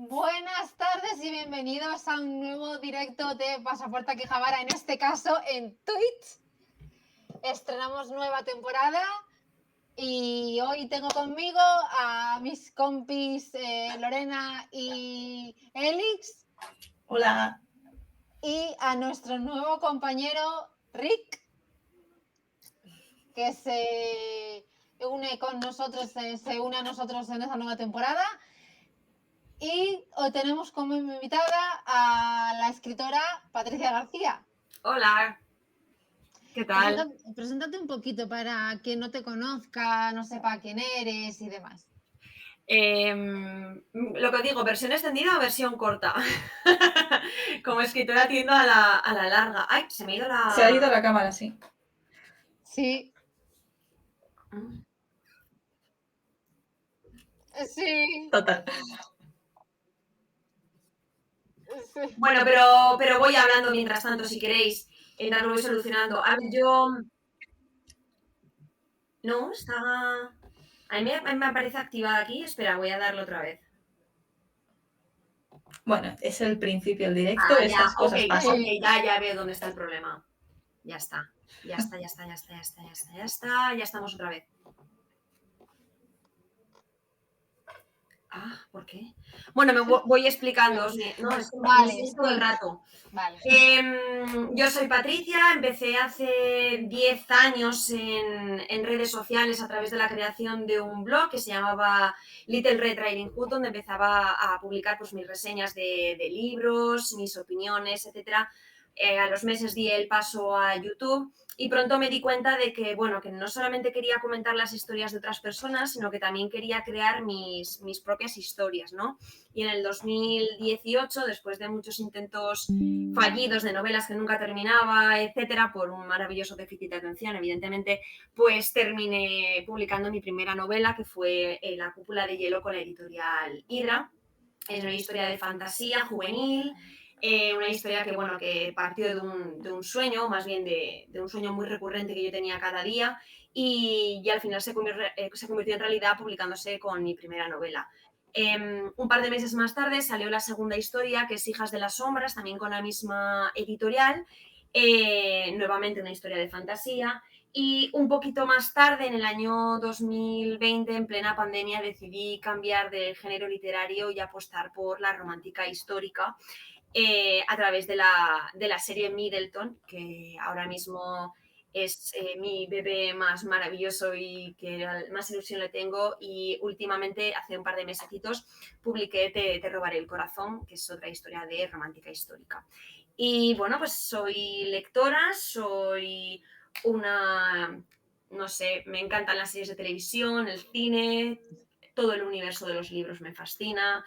Buenas tardes y bienvenidos a un nuevo directo de Pasaporte a Quijabara, en este caso en Twitch. Estrenamos nueva temporada y hoy tengo conmigo a mis compis Lorena y Elix. Hola. Y a nuestro nuevo compañero Rick, que se une a nosotros en esta nueva temporada. Y hoy tenemos como invitada a la escritora Patricia García. Hola, ¿qué tal? Preséntate un poquito para quien no te conozca, no sepa quién eres y demás. Lo que digo, ¿versión extendida o versión corta? Como escritora tiendo a la larga. ¡Ay! Se me ha ido la... Se ha ido la cámara, sí. Sí. Sí. Total. Sí. Bueno, pero voy hablando mientras tanto, si queréis. Mientras lo voy solucionando. A ver, yo... No, está... A mí me aparece activada aquí. Espera, voy a darlo otra vez. Bueno, es el principio del directo, estas cosas pasan. Ok, ya veo dónde está el problema. Ya está. Ya estamos otra vez. Ah, ¿por qué? Bueno, me voy explicando. No, es que Vale, todo el rato. Vale. Yo soy Patricia, empecé hace 10 años en redes sociales a través de la creación de un blog que se llamaba Little Red Riding Hood, donde empezaba a publicar pues, mis reseñas de libros, mis opiniones, etc. A los meses di el paso a YouTube y pronto me di cuenta de que, bueno, que no solamente quería comentar las historias de otras personas, sino que también quería crear mis propias historias, ¿no? Y en el 2018, después de muchos intentos fallidos de novelas que nunca terminaba, etcétera, por un maravilloso déficit de atención, evidentemente, pues terminé publicando mi primera novela, que fue La cúpula de hielo con la editorial Hydra. Es una historia de fantasía juvenil, una historia que, bueno, que partió de un sueño, más bien de un sueño muy recurrente que yo tenía cada día y al final se convirtió en realidad publicándose con mi primera novela. Un par de meses más tarde salió la segunda historia, que es Hijas de las Sombras, también con la misma editorial, nuevamente una historia de fantasía. Y un poquito más tarde, en el año 2020, en plena pandemia, decidí cambiar de género literario y apostar por la romántica histórica a través de la serie Middleton, que ahora mismo es mi bebé más maravilloso y que más ilusión le tengo. Y últimamente, hace un par de mesecitos, publiqué Te robaré el corazón, que es otra historia de romántica histórica. Y bueno, pues soy lectora, soy una, no sé, me encantan las series de televisión, el cine, todo el universo de los libros me fascina.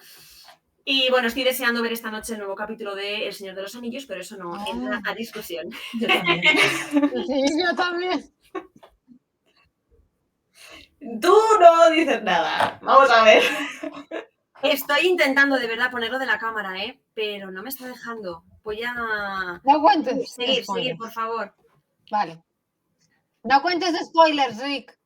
Y bueno, estoy deseando ver esta noche el nuevo capítulo de El Señor de los Anillos, pero eso no entra a discusión. Yo también. Sí, yo también. Tú no dices nada. Vamos a ver. Estoy intentando de verdad ponerlo de la cámara, pero no me está dejando. Voy a... No cuentes Seguir, spoilers. por favor. Vale. No cuentes spoilers, Rick.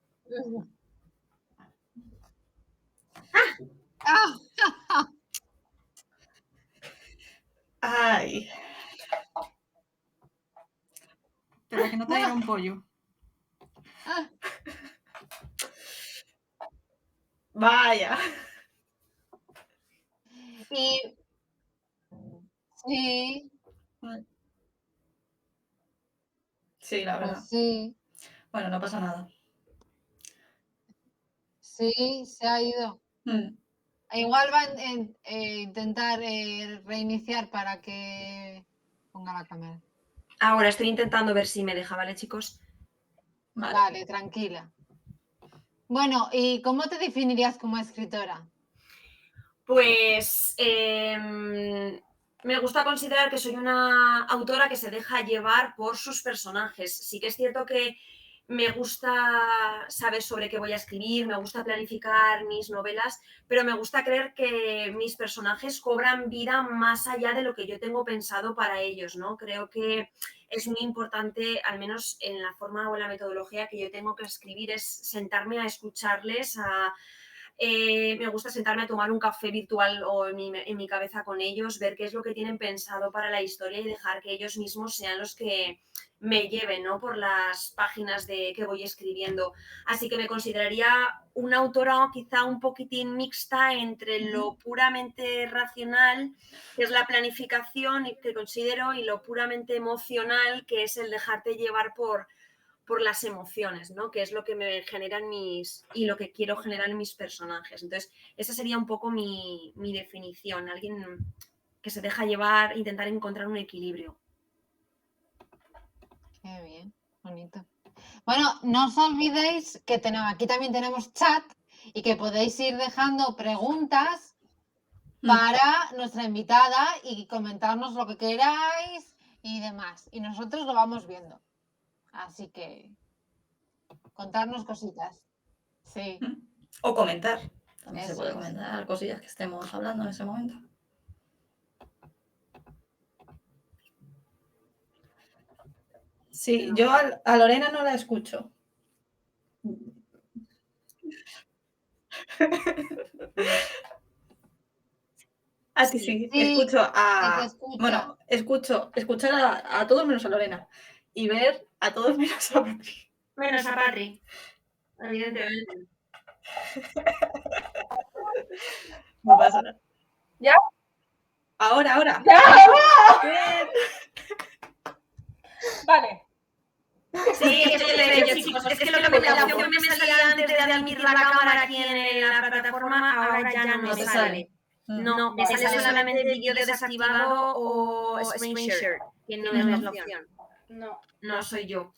Ay. Pero que no te diera un pollo. Vaya. Y sí. Sí, la verdad. Pues sí. Bueno, no pasa nada. Sí, se ha ido. Igual va a intentar reiniciar para que ponga la cámara. Ahora estoy intentando ver si me deja, ¿vale, chicos? Vale, tranquila. Bueno, ¿y cómo te definirías como escritora? Pues me gusta considerar que soy una autora que se deja llevar por sus personajes. Sí que es cierto que me gusta saber sobre qué voy a escribir, me gusta planificar mis novelas, pero me gusta creer que mis personajes cobran vida más allá de lo que yo tengo pensado para ellos, ¿no? Creo que es muy importante, al menos en la forma o en la metodología que yo tengo que escribir, es sentarme a escucharles, me gusta sentarme a tomar un café virtual o en mi cabeza con ellos, ver qué es lo que tienen pensado para la historia y dejar que ellos mismos sean los que me lleven, ¿no? Por las páginas que voy escribiendo. Así que me consideraría una autora quizá un poquitín mixta entre lo puramente racional, que es la planificación que considero, y lo puramente emocional, que es el dejarte llevar por las emociones, ¿no? Que es lo que me generan y lo que quiero generar en mis personajes. Entonces, esa sería un poco mi definición. Alguien que se deja llevar, intentar encontrar un equilibrio. Qué bien, bonito. Bueno, no os olvidéis que aquí también tenemos chat y que podéis ir dejando preguntas para nuestra invitada y comentarnos lo que queráis y demás. Y nosotros lo vamos viendo. Así que contarnos cositas. Sí. O comentar. También Eso se puede es. comentar cosillas que estemos hablando en ese momento. Sí, yo a Lorena no la escucho. A ti sí, Sí, escucho que se escucha. Bueno, escuchar a todos menos a Lorena y ver a todos menos a Patri. Menos a Patri, evidentemente. No pasa nada. ¿Ya? Ahora. ¡Ya! Bien. Vale. Sí, es que lo que la opción que me salía antes de admitir la cámara aquí en la plataforma, ahora ya no me sale. No, me sale solamente vídeo desactivado o screen share, que no es la opción. No soy yo.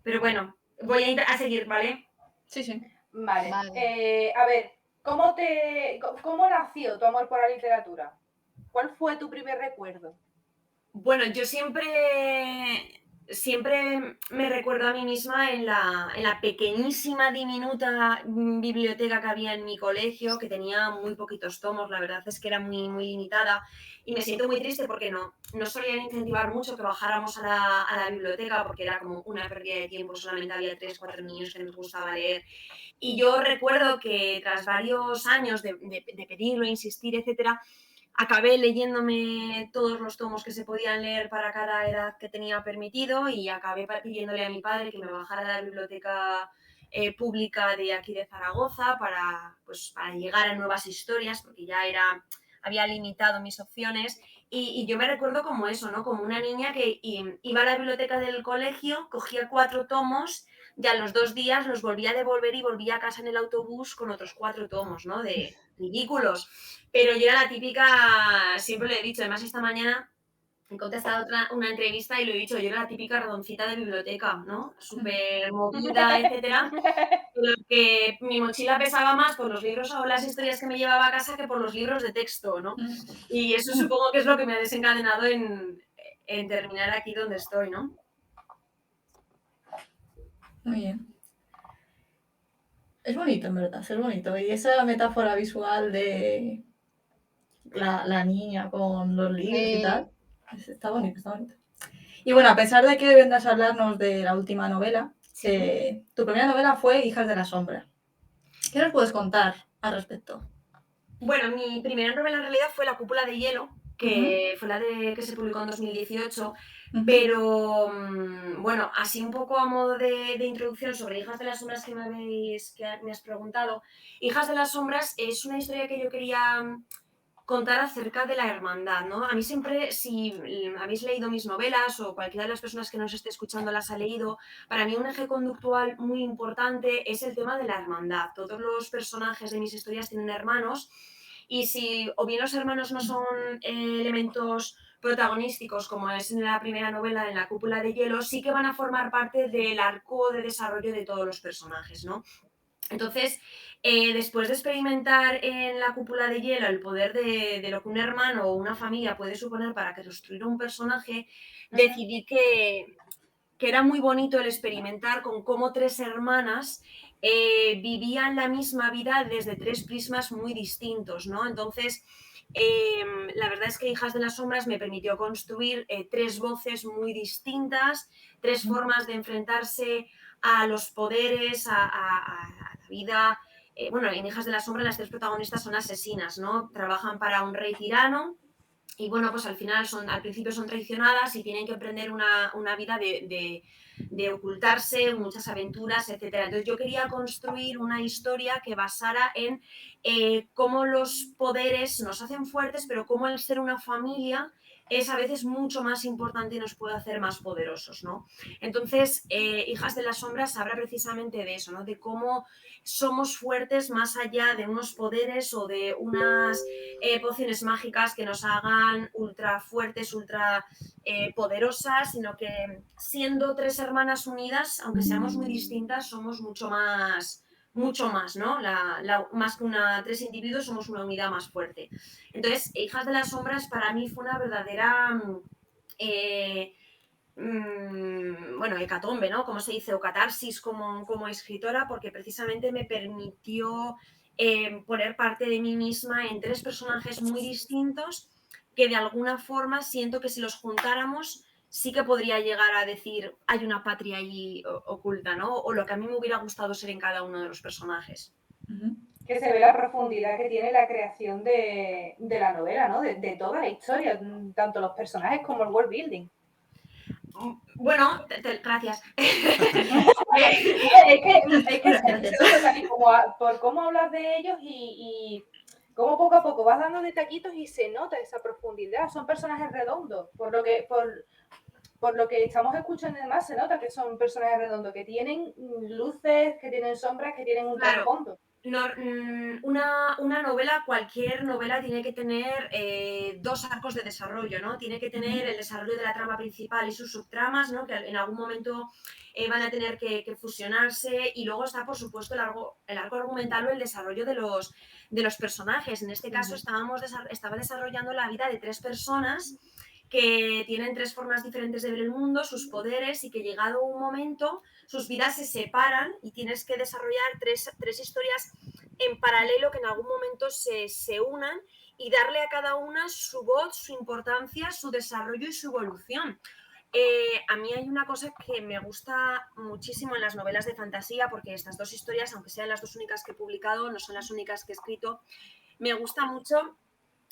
Pero bueno, voy a seguir, ¿vale? Sí, sí. Vale. Vale. A ver, ¿cómo nació tu amor por la literatura? ¿Cuál fue tu primer recuerdo? Bueno, yo siempre me recuerdo a mí misma en la pequeñísima, diminuta biblioteca que había en mi colegio, que tenía muy poquitos tomos, la verdad es que era muy, muy limitada, y me siento muy triste porque no solían incentivar mucho que bajáramos a la biblioteca, porque era como una pérdida de tiempo, solamente había 3, 4 niños que nos gustaba leer. Y yo recuerdo que tras varios años de pedirlo, insistir, etcétera, acabé leyéndome todos los tomos que se podían leer para cada edad que tenía permitido y acabé pidiéndole a mi padre que me bajara a la biblioteca pública de aquí de Zaragoza para llegar a nuevas historias, porque ya había limitado mis opciones. Y yo me recuerdo como eso, ¿no? Como una niña que iba a la biblioteca del colegio, cogía 4 tomos, y a los 2 días los volvía a devolver y volvía a casa en el autobús con otros 4 tomos, ¿no? De ridículos. Pero yo era la típica, siempre lo he dicho, además esta mañana he contestado una entrevista y lo he dicho, yo era la típica ratoncita de biblioteca, ¿no? Súper movida, etcétera. Pero que mi mochila pesaba más por los libros o las historias que me llevaba a casa que por los libros de texto, ¿no? Y eso supongo que es lo que me ha desencadenado en terminar aquí donde estoy, ¿no? Muy bien. Es bonito, en verdad, es bonito. Y esa metáfora visual de la niña con los libros y tal, está bonito, está bonito. Y bueno, a pesar de que vendrás a hablarnos de la última novela, tu primera novela fue Hijas de la Sombra. ¿Qué nos puedes contar al respecto? Bueno, mi primera novela en realidad fue La Cúpula de Hielo, que fue la que se publicó en 2018, pero bueno, así un poco a modo de introducción sobre Hijas de las Sombras que me has preguntado. Hijas de las Sombras es una historia que yo quería contar acerca de la hermandad, ¿no? A mí siempre, si habéis leído mis novelas o cualquiera de las personas que nos esté escuchando las ha leído, para mí un eje conductual muy importante es el tema de la hermandad. Todos los personajes de mis historias tienen hermanos y si o bien los hermanos no son elementos protagonísticos, como es en la primera novela, en La Cúpula de Hielo, sí que van a formar parte del arco de desarrollo de todos los personajes, ¿no? Entonces, después de experimentar en La Cúpula de Hielo el poder de lo que un hermano o una familia puede suponer para construir un personaje, decidí que era muy bonito el experimentar con cómo 3 hermanas vivían la misma vida desde 3 prismas muy distintos, ¿no? Entonces, la verdad es que Hijas de las Sombras me permitió construir 3 voces muy distintas, 3 formas de enfrentarse a los poderes, a la vida bueno, en Hijas de la Sombra las 3 protagonistas son asesinas, ¿no? Trabajan para un rey tirano y bueno, pues al principio son traicionadas y tienen que emprender una vida de ocultarse, muchas aventuras, etcétera. Entonces yo quería construir una historia que basara en cómo los poderes nos hacen fuertes, pero cómo el ser una familia es a veces mucho más importante y nos puede hacer más poderosos, ¿no? Entonces, Hijas de las Sombras habla precisamente de eso, ¿no? De cómo somos fuertes más allá de unos poderes o de unas pociones mágicas que nos hagan ultra fuertes, ultra poderosas, sino que siendo 3 hermanas unidas, aunque seamos muy distintas, somos mucho más, ¿no? Más que 3 individuos, somos una unidad más fuerte. Entonces, Hijas de las Sombras para mí fue una verdadera bueno, hecatombe, ¿no? Como se dice, o catarsis como escritora, porque precisamente me permitió poner parte de mí misma en 3 personajes muy distintos que de alguna forma siento que si los juntáramos sí que podría llegar a decir hay una patria ahí oculta, ¿no? O lo que a mí me hubiera gustado ser en cada uno de los personajes. Que se ve la profundidad que tiene la creación de la novela, ¿no? De toda la historia, tanto los personajes como el world building. Bueno, gracias. es que tal y como por cómo hablas de ellos y cómo poco a poco vas dando detallitos y se nota esa profundidad. Son personajes redondos, por lo que estamos escuchando y demás, se nota que son personajes redondos, que tienen luces, que tienen sombras, que tienen un trasfondo. Una novela, cualquier novela tiene que tener 2 arcos de desarrollo, ¿no? Tiene que tener el desarrollo de la trama principal y sus subtramas, ¿no? Que en algún momento van a tener que fusionarse, y luego está, por supuesto, el arco argumental o el desarrollo de los personajes. En este caso estaba desarrollando la vida de 3 personas que tienen 3 formas diferentes de ver el mundo, sus poderes, y que llegado un momento sus vidas se separan y tienes que desarrollar 3 historias en paralelo que en algún momento se unan y darle a cada una su voz, su importancia, su desarrollo y su evolución. A mí hay una cosa que me gusta muchísimo en las novelas de fantasía, porque estas 2 historias, aunque sean las 2 únicas que he publicado, no son las únicas que he escrito, me gusta mucho.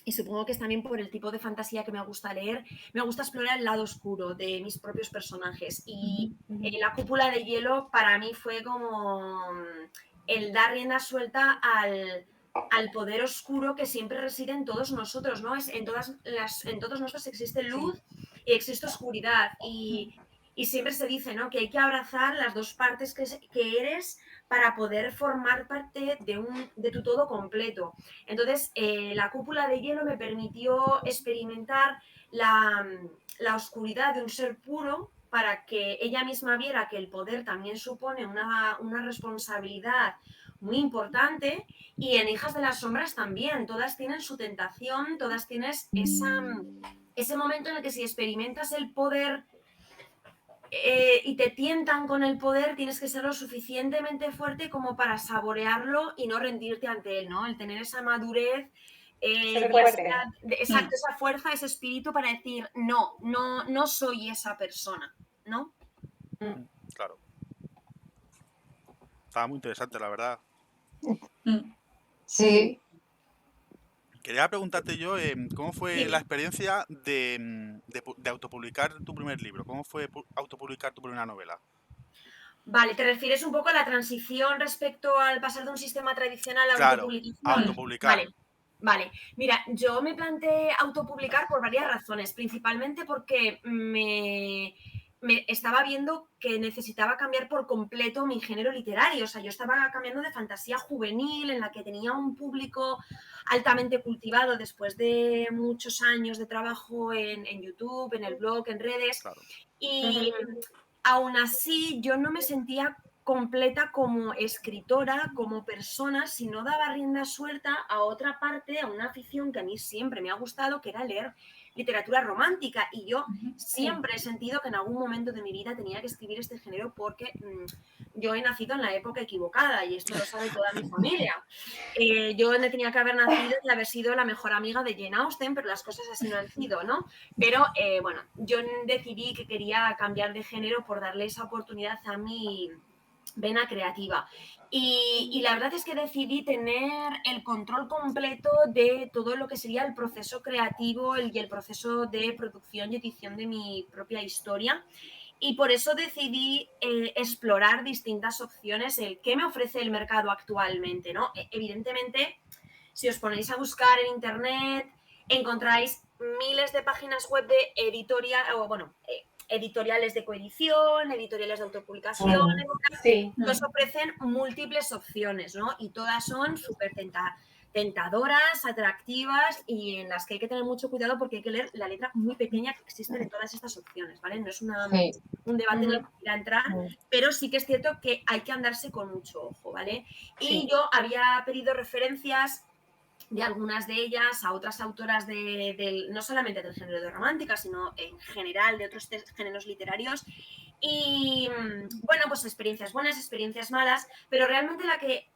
Y supongo que es también por el tipo de fantasía que me gusta leer, me gusta explorar el lado oscuro de mis propios personajes. Y La Cúpula de Hielo para mí fue como el dar rienda suelta al poder oscuro que siempre reside en todos nosotros, ¿no? En todos nosotros existe luz y existe oscuridad. Y siempre se dice, ¿no? Que hay que abrazar las 2 partes que eres para poder formar parte de tu todo completo. Entonces, La Cúpula de Hielo me permitió experimentar la oscuridad de un ser puro para que ella misma viera que el poder también supone una responsabilidad muy importante, y en Hijas de las Sombras también, todas tienen su tentación, todas tienes ese momento en el que si experimentas el poder y te tientan con el poder, tienes que ser lo suficientemente fuerte como para saborearlo y no rendirte ante él, ¿no? El tener esa madurez, exacto, esa fuerza, ese espíritu para decir, no soy esa persona, ¿no? Claro. Estaba muy interesante, la verdad. Sí. Quería preguntarte yo, ¿cómo fue la experiencia de autopublicar tu primer libro? ¿Cómo fue autopublicar tu primera novela? Vale, ¿te refieres un poco a la transición respecto al pasar de un sistema tradicional a autopublicación? Autopublicar. Vale. Mira, yo me planteé autopublicar por varias razones, principalmente porque me estaba viendo que necesitaba cambiar por completo mi género literario. O sea, yo estaba cambiando de fantasía juvenil, en la que tenía un público altamente cultivado después de muchos años de trabajo en YouTube, en el blog, en redes. Claro. Y aún así yo no me sentía completa como escritora, como persona, si no daba rienda suelta a otra parte, a una afición que a mí siempre me ha gustado, que era leer literatura romántica. Y yo siempre he sentido que en algún momento de mi vida tenía que escribir este género, porque yo he nacido en la época equivocada, y esto lo sabe toda mi familia. Yo no tenía que haber nacido y haber sido la mejor amiga de Jane Austen, pero las cosas así no han sido, ¿no? Pero bueno, yo decidí que quería cambiar de género por darle esa oportunidad a mi vena creativa. Y la verdad es que decidí tener el control completo de todo lo que sería el proceso creativo y el proceso de producción y edición de mi propia historia. Y por eso decidí explorar distintas opciones, el qué me ofrece el mercado actualmente, ¿no? Evidentemente, si os ponéis a buscar en internet, encontráis miles de páginas web de editoriales de coedición, editoriales de autopublicación, Sí. que os ofrecen múltiples opciones, ¿no? Y todas son súper tentadoras, atractivas y en las que hay que tener mucho cuidado porque hay que leer la letra muy pequeña que existe de todas estas opciones, ¿vale? No es un debate en el que quiera entrar, pero sí que es cierto que hay que andarse con mucho ojo, ¿vale? Y yo había pedido referencias de algunas de ellas a otras autoras no solamente del género de romántica, sino en general de otros géneros literarios. Y bueno, pues experiencias buenas, experiencias malas, pero realmente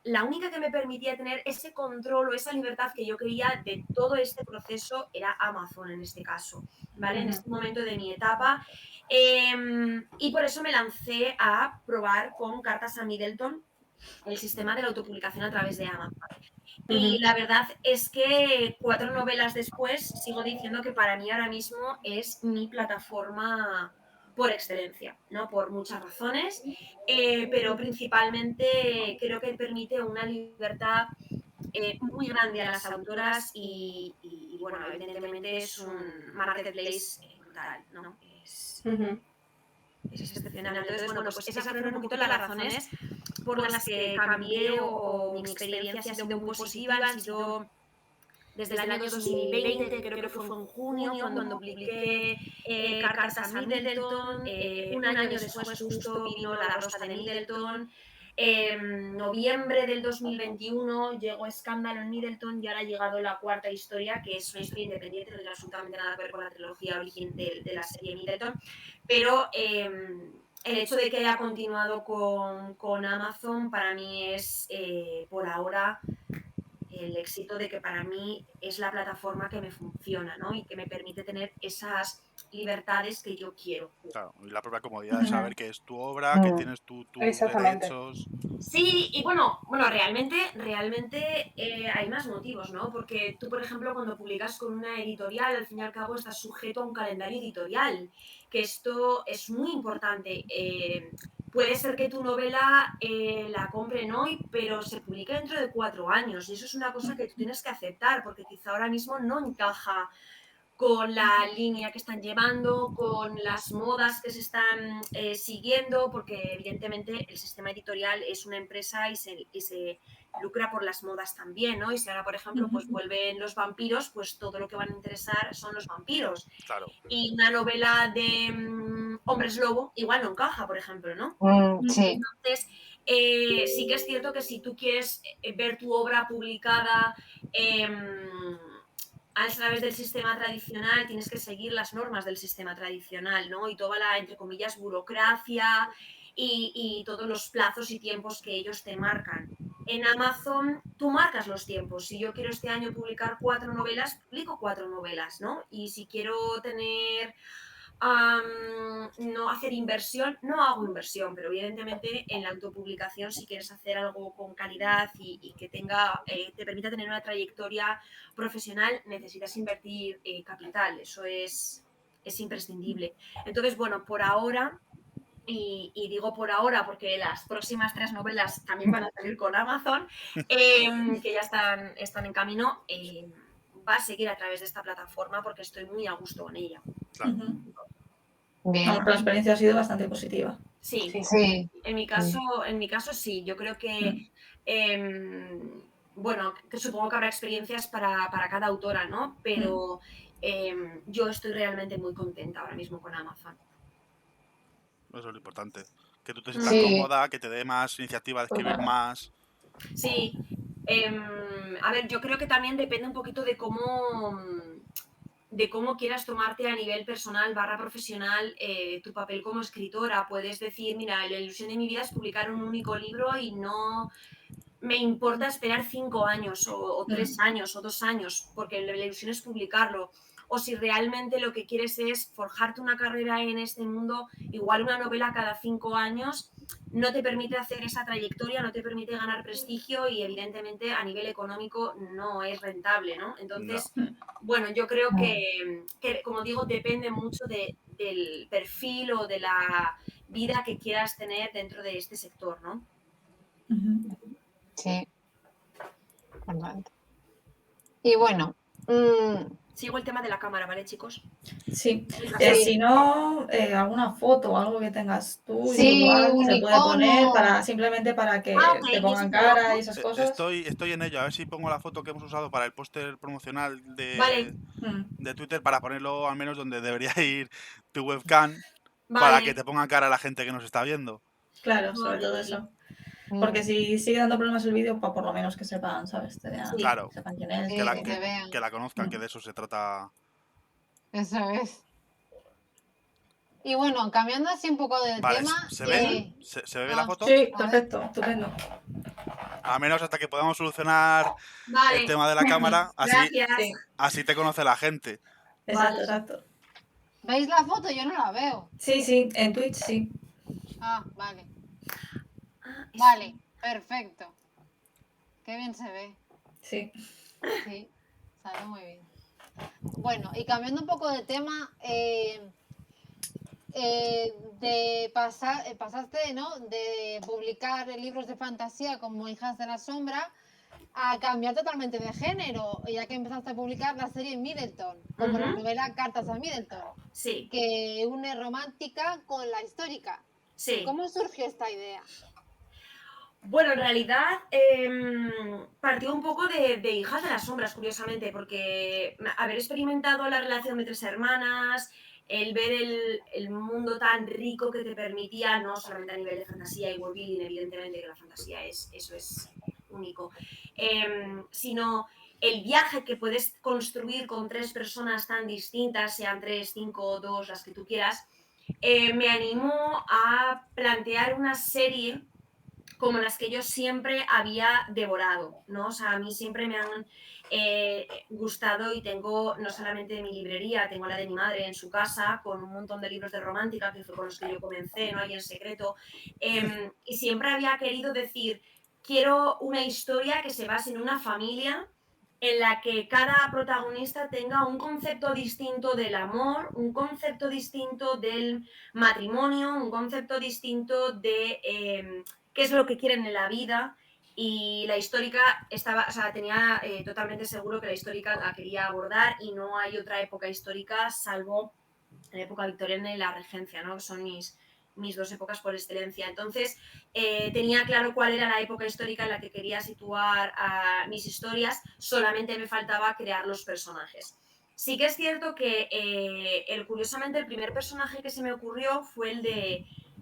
la única que me permitía tener ese control o esa libertad que yo quería de todo este proceso era Amazon en este caso, ¿vale? En este momento de mi etapa. Y por eso me lancé a probar con Cartas a Middleton, el sistema de la autopublicación a través de Amazon. Y la verdad es que 4 novelas después sigo diciendo que para mí ahora mismo es mi plataforma por excelencia, ¿no? Por muchas razones, pero principalmente creo que permite una libertad muy grande a las autoras y bueno, evidentemente es un marketplace brutal, ¿no? Es excepcional. Entonces, bueno, pues esas fueron un poquito las razones por las que cambié o mi experiencia ha sido muy positiva, han sido desde el año 2020, creo que fue en junio, cuando publiqué Cartas a Middleton, un año después justo vino La Rosa de Middleton, en noviembre del 2021 llegó Escándalo en Middleton y ahora ha llegado la cuarta historia, que es una historia independiente, no tiene absolutamente nada que ver con la trilogía original de la serie Middleton, pero el hecho de que haya continuado con Amazon para mí es por ahora el éxito de que para mí es la plataforma que me funciona, ¿no? Y que me permite tener esas libertades que yo quiero. Claro, y la propia comodidad de saber que es tu obra, que tienes tus derechos. Sí, y bueno, realmente hay más motivos, ¿no? Porque tú, por ejemplo, cuando publicas con una editorial, al fin y al cabo estás sujeto a un calendario editorial, que esto es muy importante. Puede ser que tu novela la compren hoy, pero se publique dentro de 4 años. Y eso es una cosa que tú tienes que aceptar, porque quizá ahora mismo no encaja con la línea que están llevando, con las modas que se están siguiendo, porque evidentemente el sistema editorial es una empresa y se lucra por las modas también, ¿no? Y si ahora, por ejemplo, pues vuelven los vampiros, pues todo lo que van a interesar son los vampiros. Claro. Y una novela de hombres lobo igual no encaja, por ejemplo, ¿no? Sí. Entonces, sí que es cierto que si tú quieres ver tu obra publicada a través del sistema tradicional, tienes que seguir las normas del sistema tradicional, ¿no? Y toda la, entre comillas, burocracia y todos los plazos y tiempos que ellos te marcan. En Amazon tú marcas los tiempos. Si yo quiero este año publicar 4 novelas, publico 4 novelas, ¿no? Y si quiero tener no hacer inversión, no hago inversión, pero evidentemente en la autopublicación si quieres hacer algo con calidad y que tenga, te permita tener una trayectoria profesional, necesitas invertir capital, eso es imprescindible. Entonces, bueno, por ahora, y digo por ahora porque las próximas 3 novelas también van a salir con Amazon, que ya están en camino, va a seguir a través de esta plataforma porque estoy muy a gusto con ella. Claro. Bien. La experiencia ha sido bastante positiva. Sí, Sí. en mi caso sí. Yo creo que, bueno, que supongo que habrá experiencias para cada autora, ¿no? Pero yo estoy realmente muy contenta ahora mismo con Amazon. Eso es lo importante. Que tú te sientas cómoda, que te dé más iniciativa de escribir más. Sí. A ver, yo creo que también depende un poquito de cómo quieras tomarte a nivel personal / profesional tu papel como escritora. Puedes decir, mira, la ilusión de mi vida es publicar un único libro y no me importa esperar 5 años o 3 años o 2 años, porque la ilusión es publicarlo. o si realmente lo que quieres es forjarte una carrera en este mundo. Igual una novela cada 5 años no te permite hacer esa trayectoria, no te permite ganar prestigio y evidentemente a nivel económico no es rentable, ¿no? Entonces, bueno, yo creo que, como digo, depende mucho del perfil o de la vida que quieras tener dentro de este sector, ¿no? Sí. Importante. Y bueno, Sigo el tema de la cámara, ¿vale, chicos? Sí, Sí. si no, alguna foto o algo que tengas tú, Sí, igual un se puede poner icono. simplemente para que Ah, ok, te ¿y pongan eso cómo lo cara hago? y esas cosas. Estoy en ello, a ver si pongo la foto que hemos usado para el póster promocional Vale, de Twitter para ponerlo al menos donde debería ir tu webcam para que vale. te pongan cara a la gente que nos está viendo. Claro, sobre Vale, todo vale. eso. Porque si sigue dando problemas el vídeo, por lo menos que sepan, ¿sabes? Te vean, Sí. Claro, sepan quién es. Sí, que la, que te vean. que la conozcan, que de eso se trata. Eso es. Y bueno, cambiando así un poco del Vale, tema. ¿se ve? ¿Se ve la foto? Sí, a ver. perfecto, estupendo. Al menos hasta que podamos solucionar el Vale, tema de la cámara, gracias. Sí, así te conoce la gente. exacto, Vale. exacto. ¿Veis la foto? Yo no la veo. Sí, sí, en Twitch sí. Ah, vale. Ah, Vale, perfecto. Qué bien se ve. Sí. Sí, se ve muy bien. Bueno, y cambiando un poco de tema, pasaste, ¿no? De publicar libros de fantasía como Hijas de la Sombra a cambiar totalmente de género, ya que empezaste a publicar la serie Middleton, como la Ujú. novela Cartas a Middleton, Sí, que une romántica con la histórica. sí. ¿Cómo surgió esta idea? Bueno, en realidad partió un poco de Hijas de las Sombras, curiosamente, porque haber experimentado la relación de 3 hermanas, el ver el mundo tan rico que te permitía, no solamente a nivel de fantasía y world building, evidentemente que la fantasía eso es único, sino el viaje que puedes construir con 3 personas tan distintas, sean 3, 5, 2, las que tú quieras, me animó a plantear una serie como las que yo siempre había devorado, ¿no? O sea, a mí siempre me han gustado y tengo no solamente mi librería, tengo la de mi madre en su casa con un montón de libros de romántica, que fue con los que yo comencé, ¿no? Ahí en secreto. Y siempre había querido decir, quiero una historia que se base en una familia en la que cada protagonista tenga un concepto distinto del amor, un concepto distinto del matrimonio, un concepto distinto de qué es lo que quieren en la vida. Y la histórica tenía totalmente seguro que la histórica la quería abordar y no hay otra época histórica salvo la época victoriana y la regencia, ¿no? Que son mis 2 épocas por excelencia. Entonces, tenía claro cuál era la época histórica en la que quería situar a mis historias, solamente me faltaba crear los personajes. Sí que es cierto que curiosamente el primer personaje que se me ocurrió fue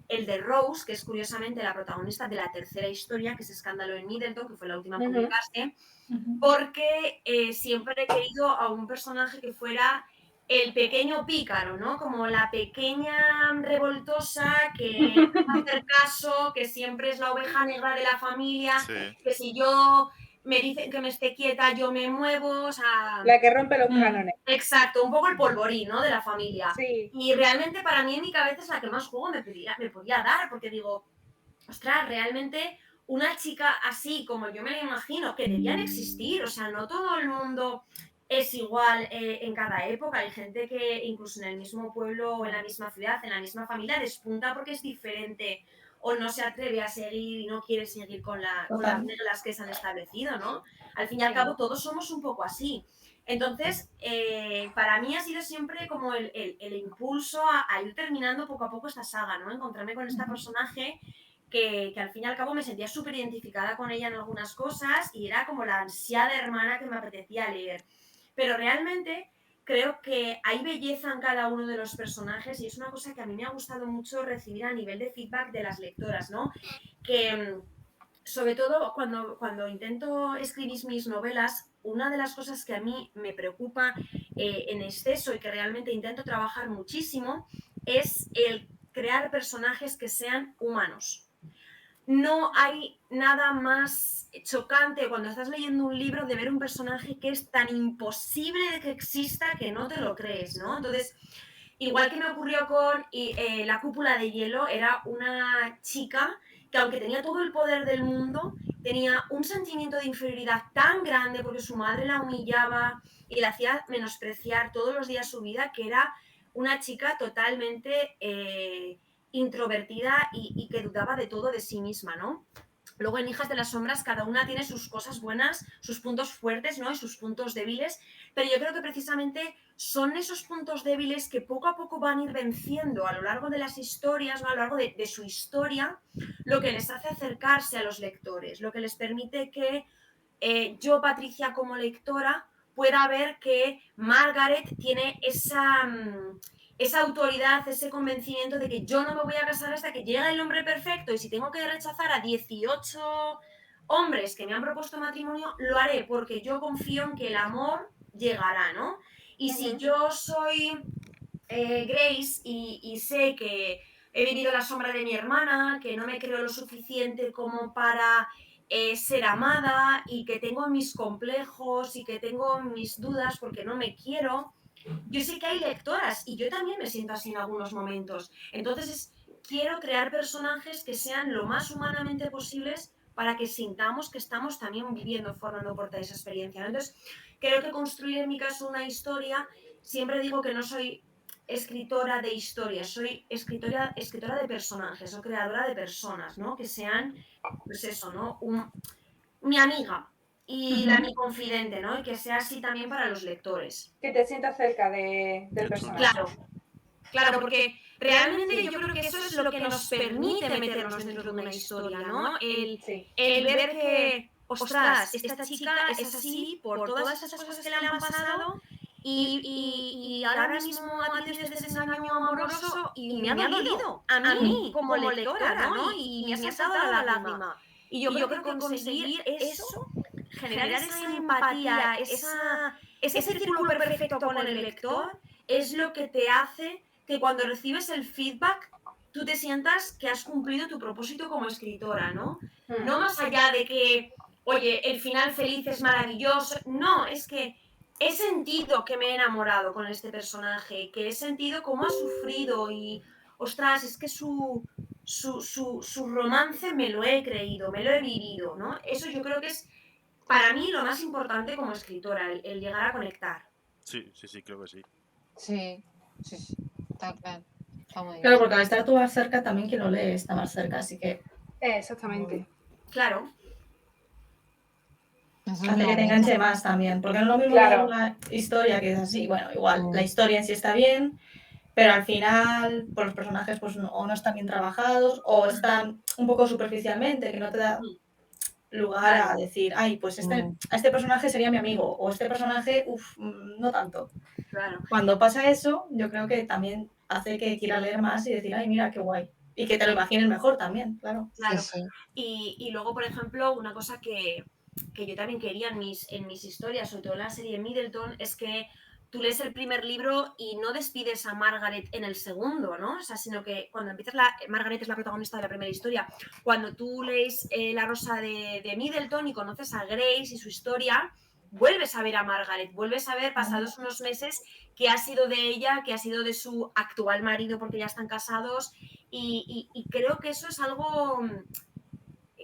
el de Rose, que es curiosamente la protagonista de la tercera historia, que es Escándalo en Middleton, que fue la última en publicarse, porque siempre he querido a un personaje que fuera el pequeño pícaro, ¿no? Como la pequeña revoltosa que no va a hacer caso, que siempre es la oveja negra de la familia, Sí. que si yo me dicen que me esté quieta, yo me muevo, o sea... La que rompe los cánones. Exacto, un poco el polvorín, ¿no? De la familia. Sí. Y realmente para mí en mi cabeza es la que más juego me podía dar, porque digo, ostras, realmente una chica así como yo me la imagino, que debían existir, o sea, no todo el mundo es igual en cada época, hay gente que incluso en el mismo pueblo o en la misma ciudad, en la misma familia, despunta porque es diferente o no se atreve a seguir y no quiere seguir con las reglas que se han establecido, ¿no? Al fin y al cabo todos somos un poco así. Entonces, para mí ha sido siempre como el impulso a ir terminando poco a poco esta saga, ¿no? Encontrarme con este personaje que al fin y al cabo me sentía súper identificada con ella en algunas cosas y era como la ansiada hermana que me apetecía leer. Pero realmente creo que hay belleza en cada uno de los personajes y es una cosa que a mí me ha gustado mucho recibir a nivel de feedback de las lectoras, ¿no? Que sobre todo cuando intento escribir mis novelas, una de las cosas que a mí me preocupa en exceso y que realmente intento trabajar muchísimo es el crear personajes que sean humanos. no hay nada más chocante cuando estás leyendo un libro de ver un personaje que es tan imposible de que exista que no te lo crees, ¿no? Entonces, igual que me ocurrió con La cúpula de hielo, era una chica que aunque tenía todo el poder del mundo, tenía un sentimiento de inferioridad tan grande porque su madre la humillaba y la hacía menospreciar todos los días su vida, que era una chica totalmente introvertida y que dudaba de todo de sí misma, ¿no? Luego en Hijas de las Sombras cada una tiene sus cosas buenas, sus puntos fuertes, ¿no? Y sus puntos débiles, pero yo creo que precisamente son esos puntos débiles que poco a poco van a ir venciendo a lo largo de las historias, ¿no? A lo largo de su historia, lo que les hace acercarse a los lectores, lo que les permite que yo, Patricia, como lectora, pueda ver que Margaret tiene esa autoridad, ese convencimiento de que yo no me voy a casar hasta que llegue el hombre perfecto y si tengo que rechazar a 18 hombres que me han propuesto matrimonio, lo haré porque yo confío en que el amor llegará, ¿no? Y si yo soy Grace y sé que he vivido la sombra de mi hermana, que no me creo lo suficiente como para ser amada y que tengo mis complejos y que tengo mis dudas porque no me quiero, yo sé que hay lectoras y yo también me siento así en algunos momentos. Entonces quiero crear personajes que sean lo más humanamente posibles para que sintamos que estamos también viviendo, formando parte de esa experiencia. Entonces, creo que construir en mi caso una historia, siempre digo que no soy escritora de historias, soy escritora de personajes o creadora de personas, ¿no? Que sean, pues eso, ¿no? Mi amiga y mi confidente, ¿no? Y que sea así también para los lectores. Que te sientas cerca del Del personaje. Claro, porque realmente yo creo que eso es lo que nos permite meternos dentro de una historia, ¿no? El ver que, ostras, esta chica es así por todas esas cosas que le han pasado y ahora mismo ha tenido este desengaño amoroso y me ha dolido a mí como lectora, ¿no? Y me ha saltado la lágrima. Y yo creo que conseguir eso, generar esa empatía, ese círculo perfecto con el lector, es lo que te hace que cuando recibes el feedback tú te sientas que has cumplido tu propósito como escritora, ¿no? No más allá de que, oye, el final feliz es maravilloso. No, es que he sentido que me he enamorado con este personaje, que he sentido cómo ha sufrido y, ostras, es que su romance me lo he creído, me lo he vivido, ¿no? Eso yo creo que es para mí lo más importante como escritora, el llegar a conectar. Sí, creo que sí. Sí, está claro. Está muy Claro, bien. porque al estar tú más cerca, también quien lo lee está más cerca, así que Exactamente. Claro. Eso es hace que te bonito. enganche más también. Porque no es lo mismo Claro. leer una historia que es así, bueno, igual, la historia en sí está bien, pero al final, pues los personajes pues o no están bien trabajados, o están un poco superficialmente, que no te da lugar a decir, ay, pues este personaje sería mi amigo, o este personaje, no tanto. Claro. Cuando pasa eso, yo creo que también hace que quieras leer más y decir, ay, mira, qué guay. Y que te lo imagines mejor también, claro. Claro. Sí, sí. Y luego, por ejemplo, una cosa que yo también quería en mis historias, sobre todo en la serie Middleton, es que tú lees el primer libro y no despides a Margaret en el segundo, ¿no? O sea, sino que cuando empiezas Margaret es la protagonista de la primera historia. Cuando tú lees La Rosa de Middleton y conoces a Grace y su historia, vuelves a ver a Margaret, vuelves a ver, pasados unos meses, qué ha sido de ella, qué ha sido de su actual marido, porque ya están casados, y creo que eso es algo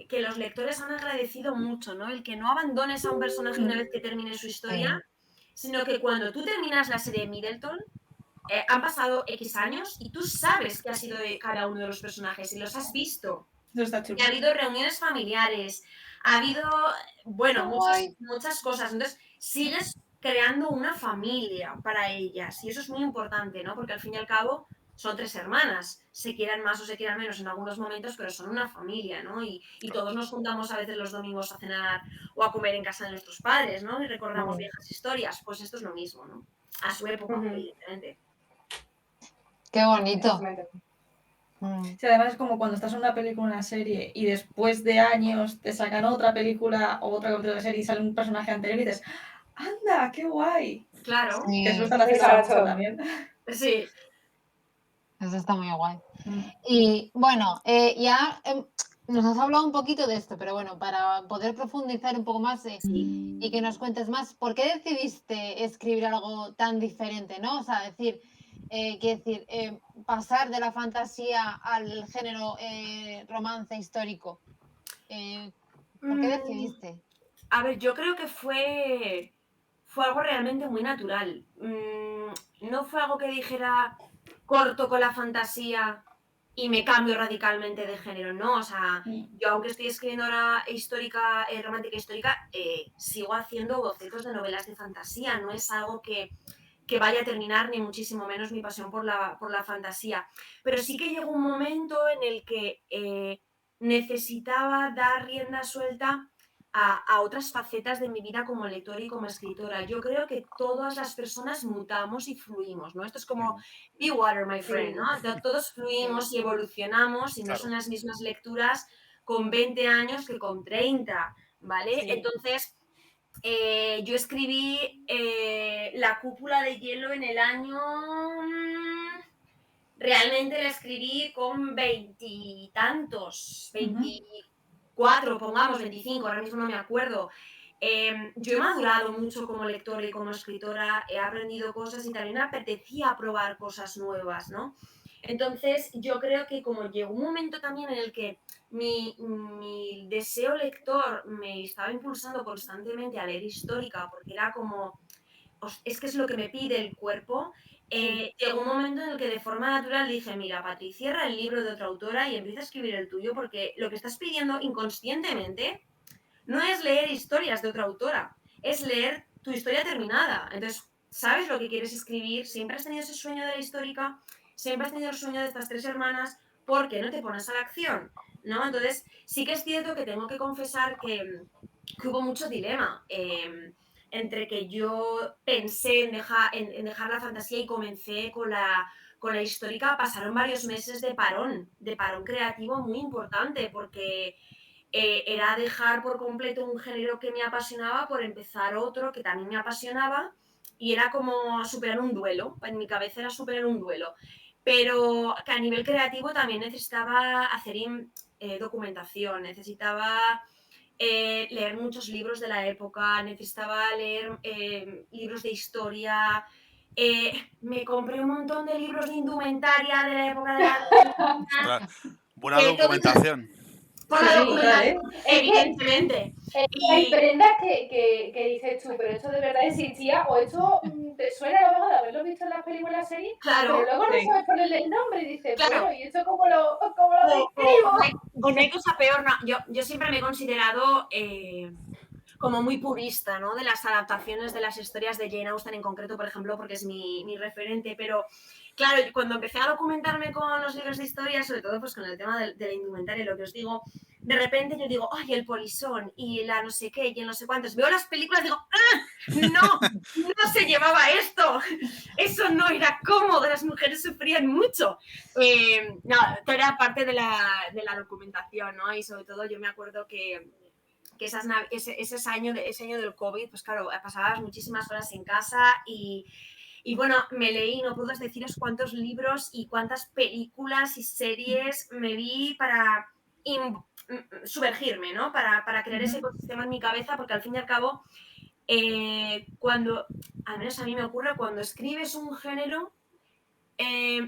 que los lectores han agradecido mucho, ¿no? El que no abandones a un personaje una vez que termine su historia, sino que cuando tú terminas la serie de Middleton, han pasado X años y tú sabes qué ha sido de cada uno de los personajes y los has visto. Eso está chulo. Y ha habido reuniones familiares, ha habido, bueno, muchas cosas. Entonces, sigues creando una familia para ellas y eso es muy importante, ¿no? Porque al fin y al cabo son 3 hermanas, se quieran más o se quieran menos en algunos momentos, pero son una familia, ¿no? Y todos nos juntamos a veces los domingos a cenar o a comer en casa de nuestros padres, ¿no? Y recordamos viejas historias, pues esto es lo mismo, ¿no? A su época, evidentemente. Qué bonito. Exactamente. Sí, además es como cuando estás en una película, una serie, y después de años te sacan otra película o otra capítulo de serie y sale un personaje anterior y dices, ¡anda, qué guay! Claro. Sí, Que eso están haciendo ahora Exacto. mucho también. Sí. eso está muy guay. Y bueno, ya Nos has hablado un poquito de esto, pero bueno, para poder profundizar un poco más Sí. y que nos cuentes más, ¿por qué decidiste escribir algo tan diferente, ¿no? O sea, quiero decir, pasar de la fantasía al género romance histórico. ¿Por qué Mm, decidiste? A ver, yo creo que fue algo realmente muy natural. No fue algo que dijera corto con la fantasía y me cambio radicalmente de género, ¿no? O sea, yo aunque estoy escribiendo ahora histórica, romántica histórica, sigo haciendo bocetos de novelas de fantasía, no es algo que vaya a terminar, ni muchísimo menos mi pasión por la fantasía. Pero sí que llegó un momento en el que necesitaba dar rienda suelta a otras facetas de mi vida como lectora y como escritora. Yo creo que todas las personas mutamos y fluimos, ¿no? Esto es como be water, my friend, ¿no? Todos fluimos y evolucionamos y no Claro. son las mismas lecturas con 20 años que con 30, ¿vale? Sí. Entonces, yo escribí La cúpula de hielo en el año... Realmente la escribí con veintitantos, 24, pongamos 25, ahora mismo no me acuerdo. Yo he madurado mucho como lectora y como escritora, he aprendido cosas y también me apetecía probar cosas nuevas, ¿no? Entonces, yo creo que como llegó un momento también en el que mi deseo lector me estaba impulsando constantemente a leer histórica, porque era como, es que es lo que me pide el cuerpo, llegó un momento en el que de forma natural dije, mira, Patri, cierra el libro de otra autora y empieza a escribir el tuyo, porque lo que estás pidiendo inconscientemente no es leer historias de otra autora, es leer tu historia terminada. Entonces, sabes lo que quieres escribir, siempre has tenido ese sueño de la histórica, siempre has tenido el sueño de estas tres hermanas, ¿por qué no te pones a la acción? ¿No? Entonces, sí que es cierto que tengo que confesar que hubo mucho dilema entre que yo pensé en dejar la fantasía y comencé con la histórica. Pasaron varios meses de parón creativo muy importante, porque era dejar por completo un género que me apasionaba por empezar otro que también me apasionaba, y era como superar un duelo, en mi cabeza era superar un duelo, pero que a nivel creativo también necesitaba hacer documentación, necesitaba leer muchos libros de la época, necesitaba leer libros de historia, me compré un montón de libros de indumentaria de la época de la Ostras, buena todo documentación. por la Sí, documentación, Es que evidentemente. hay Y prendas que dices tú, pero esto de verdad existía, o esto te suena a lo mejor de haberlo visto en las películas, series, pero claro, luego no Sí. sabes ponerle el nombre y dices, claro, bueno, ¿y esto cómo lo o describo? no hay cosa peor. No. Yo siempre me he considerado como muy purista, ¿no? De las adaptaciones de las historias de Jane Austen en concreto, por ejemplo, porque es mi referente, pero claro, cuando empecé a documentarme con los libros de historia, sobre todo pues con el tema de la indumentaria, lo que os digo, de repente yo digo, ay, el polizón y la no sé qué y el no sé cuántos, veo las películas y digo, ¡ah! No se llevaba esto, eso no era cómodo, las mujeres sufrían mucho. No, todo era parte de la documentación, ¿no? Y sobre todo yo me acuerdo que ese año del COVID, pues claro, pasabas muchísimas horas en casa y bueno, me leí, no puedo deciros cuántos libros y cuántas películas y series me vi para sumergirme, ¿no? Para crear ese ecosistema en mi cabeza, porque al fin y al cabo, cuando, al menos a mí me ocurre, cuando escribes un género,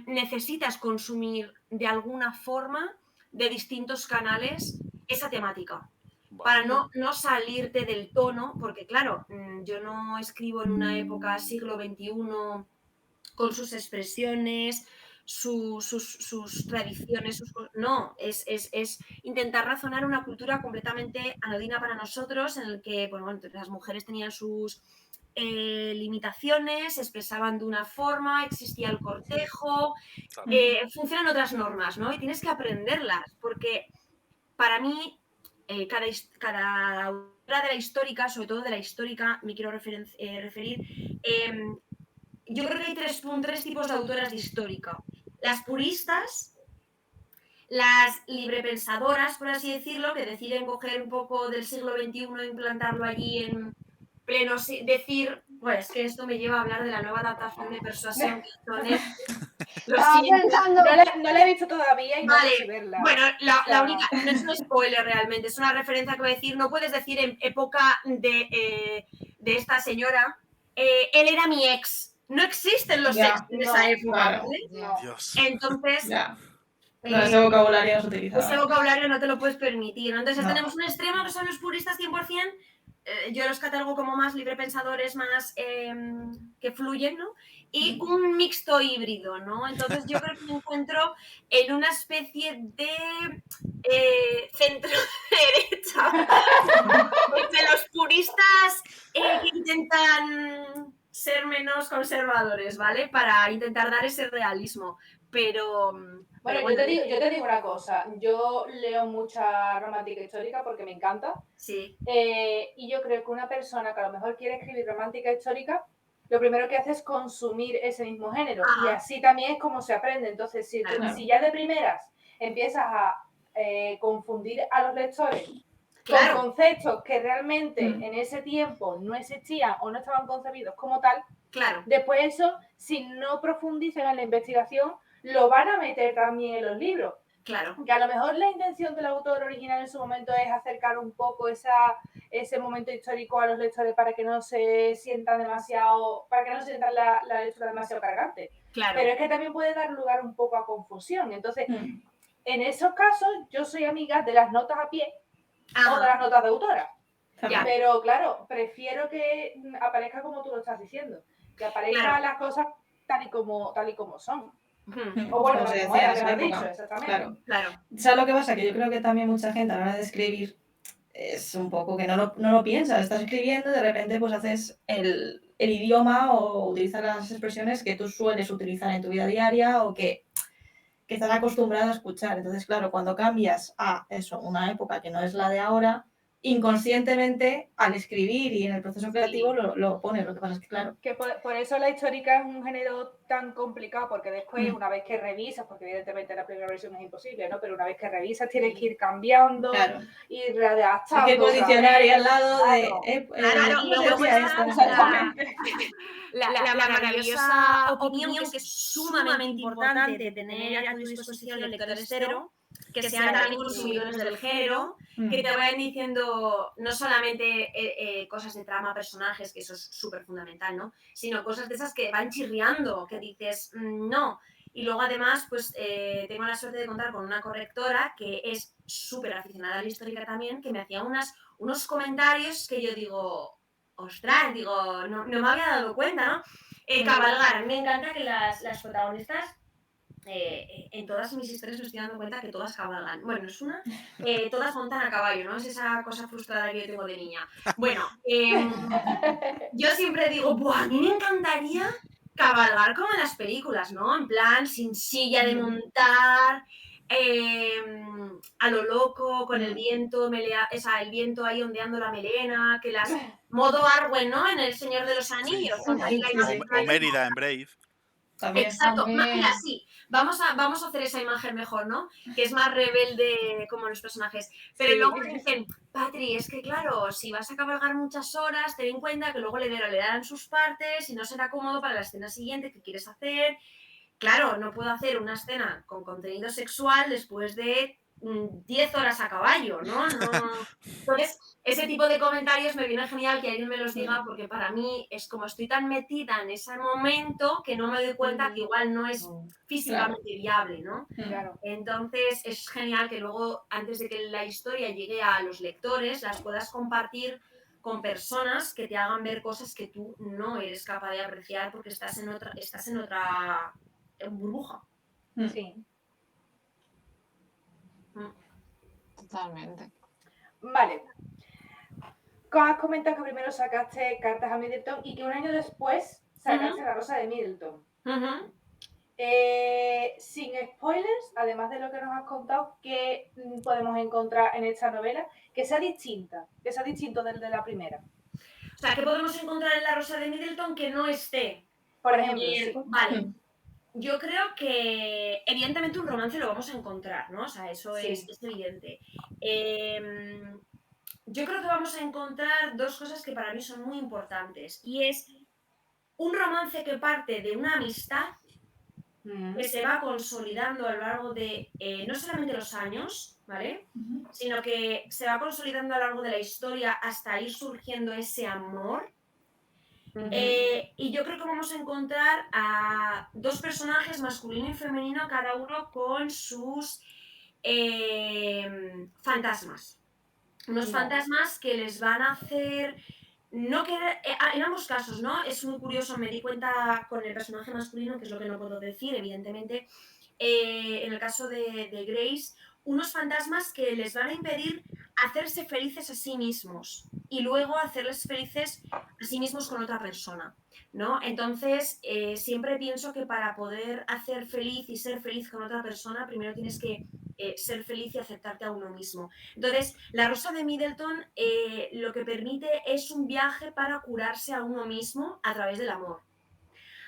necesitas consumir de alguna forma, de distintos canales, esa temática para Vale. no salirte del tono, porque claro, yo no escribo en una época siglo XXI con sus expresiones, sus tradiciones, no, es intentar razonar una cultura completamente anodina para nosotros, en el que bueno, las mujeres tenían sus limitaciones, se expresaban de una forma, existía el cortejo, Claro. funcionan otras normas, ¿no? Y tienes que aprenderlas, porque para mí, cada autora de la histórica, sobre todo de la histórica, me quiero referir, yo creo que hay tres tipos de autoras de histórica. Las puristas, las librepensadoras, por así decirlo, que deciden coger un poco del siglo XXI e implantarlo allí en decir, pues que esto me lleva a hablar de la nueva adaptación de Persuasión que hizo Netflix. Lo Estaba siento. pensando. No la he visto todavía y no Vale, sé si verla. Bueno, O sea, la única, no es un spoiler realmente, es una referencia que voy a decir. No puedes decir en época de esta señora, él era mi ex. No existen los Ya, ex en esa no, época, claro. ¿vale? no. Dios. Entonces, Ya. No, ese vocabulario no se utiliza. ese vocabulario no te lo puedes permitir, ¿no? Entonces No. tenemos un extremo que son los puristas 100%, yo los catalogo como más librepensadores, más que fluyen, ¿no? Y un mixto híbrido, ¿no? Entonces yo creo que me encuentro en una especie de centro-derecha, entre los puristas que intentan ser menos conservadores, ¿vale? Para intentar dar ese realismo, pero Bueno, yo te digo una cosa. Yo leo mucha romántica histórica porque me encanta. Sí. Y yo creo que una persona que a lo mejor quiere escribir romántica histórica, lo primero que hace es consumir ese mismo género. Ajá. Y así también es como se aprende. Entonces, Claro. si ya de primeras empiezas a confundir a los lectores Claro. con conceptos que realmente en ese tiempo no existían o no estaban concebidos como tal, Claro. después eso, si no profundizan en la investigación, lo van a meter también en los libros. Claro. Que a lo mejor la intención del autor original en su momento es acercar un poco ese momento histórico a los lectores para que no se sientan demasiado, para que no se sientan la lectura demasiado cargante. Claro. Pero es que también puede dar lugar un poco a confusión. Entonces, en esos casos, yo soy amiga de las notas a pie o de las notas de autora. Ya. Pero claro, prefiero que aparezca como tú lo estás diciendo, que aparezcan las cosas tal y como son. O bueno, Como se como decía era en que esa me has época. dicho, exactamente. Claro. ¿Sabes lo que pasa? Que yo creo que también mucha gente a la hora de escribir es un poco que no lo piensas. Estás escribiendo y de repente pues haces el idioma o utilizas las expresiones que tú sueles utilizar en tu vida diaria o que estás acostumbrado a escuchar. Entonces, claro, cuando cambias a eso, una época que no es la de ahora, inconscientemente al escribir y en el proceso creativo lo pones. Lo que pasa es que, claro. Que por eso la histórica es un género tan complicado, porque después, una vez que revisas, porque evidentemente la primera versión es imposible, ¿no? Pero una vez que revisas tienes que ir cambiando, ir readaptando. Hay que condicionar ahí al lado Claro. Claro, y luego está la maravillosa opinión que es sumamente importante tener a tu disposición lectores cero, que sean también consumidores del género, que te vayan diciendo no solamente cosas de trama, personajes, que eso es súper fundamental, ¿no? Sino cosas de esas que van chirriando, que dices, no. Y luego además, pues tengo la suerte de contar con una correctora que es súper aficionada a la histórica también, que me hacía unos comentarios que yo digo, ostras, digo, no me había dado cuenta, ¿no? Cabalgar, me encanta que las protagonistas, en todas mis historias me estoy dando cuenta que todas cabalgan. Bueno, es una, todas montan a caballo, ¿no? Es esa cosa frustrada que yo tengo de niña. Bueno, yo siempre digo, ¡buah! A mí me encantaría cabalgar como en las películas, ¿no? En plan, sin silla de montar, a lo loco, con el viento, el viento ahí ondeando la melena, que las... Modo Arwen, ¿no? En El Señor de los Anillos. O Mérida en Brave. También. Exacto. Mira, sí. Vamos a hacer esa imagen mejor, ¿no? Que es más rebelde como los personajes. Pero luego dicen, Patri, es que claro, si vas a cabalgar muchas horas, ten en cuenta que luego le darán sus partes y no será cómodo para la escena siguiente que quieres hacer. Claro, no puedo hacer una escena con contenido sexual después de 10 horas a caballo, ¿no? Entonces, ese tipo de comentarios me viene genial que alguien me los diga, porque para mí es como estoy tan metida en ese momento que no me doy cuenta que igual no es físicamente viable, ¿no? Claro. Entonces, es genial que luego, antes de que la historia llegue a los lectores, las puedas compartir con personas que te hagan ver cosas que tú no eres capaz de apreciar porque estás en otra burbuja. Sí. Totalmente. Vale. Has comentado que primero sacaste Cartas a Middleton y que un año después sacaste La Rosa de Middleton. Sin spoilers, además de lo que nos has contado, ¿qué podemos encontrar en esta novela que sea distinta, que sea distinto del de la primera? O sea, ¿qué podemos encontrar en La Rosa de Middleton que no esté? Por ejemplo, sí. Vale. Yo creo que evidentemente un romance lo vamos a encontrar, ¿no? O sea, eso es evidente. Yo creo que vamos a encontrar dos cosas que para mí son muy importantes. Y es un romance que parte de una amistad que se va consolidando a lo largo de no solamente los años, ¿vale? Sino que se va consolidando a lo largo de la historia hasta ir surgiendo ese amor. Y yo creo que vamos a encontrar a dos personajes, masculino y femenino, cada uno con sus fantasmas. Unos fantasmas que les van a hacer no querer, en ambos casos, ¿no? Es muy curioso, me di cuenta con el personaje masculino, que es lo que no puedo decir, evidentemente, en el caso de Grace, unos fantasmas que les van a impedir hacerse felices a sí mismos y luego hacerles felices a sí mismos con otra persona, ¿no? Entonces, siempre pienso que para poder hacer feliz y ser feliz con otra persona, primero tienes que ser feliz y aceptarte a uno mismo. Entonces, La Rosa de Middleton lo que permite es un viaje para curarse a uno mismo a través del amor.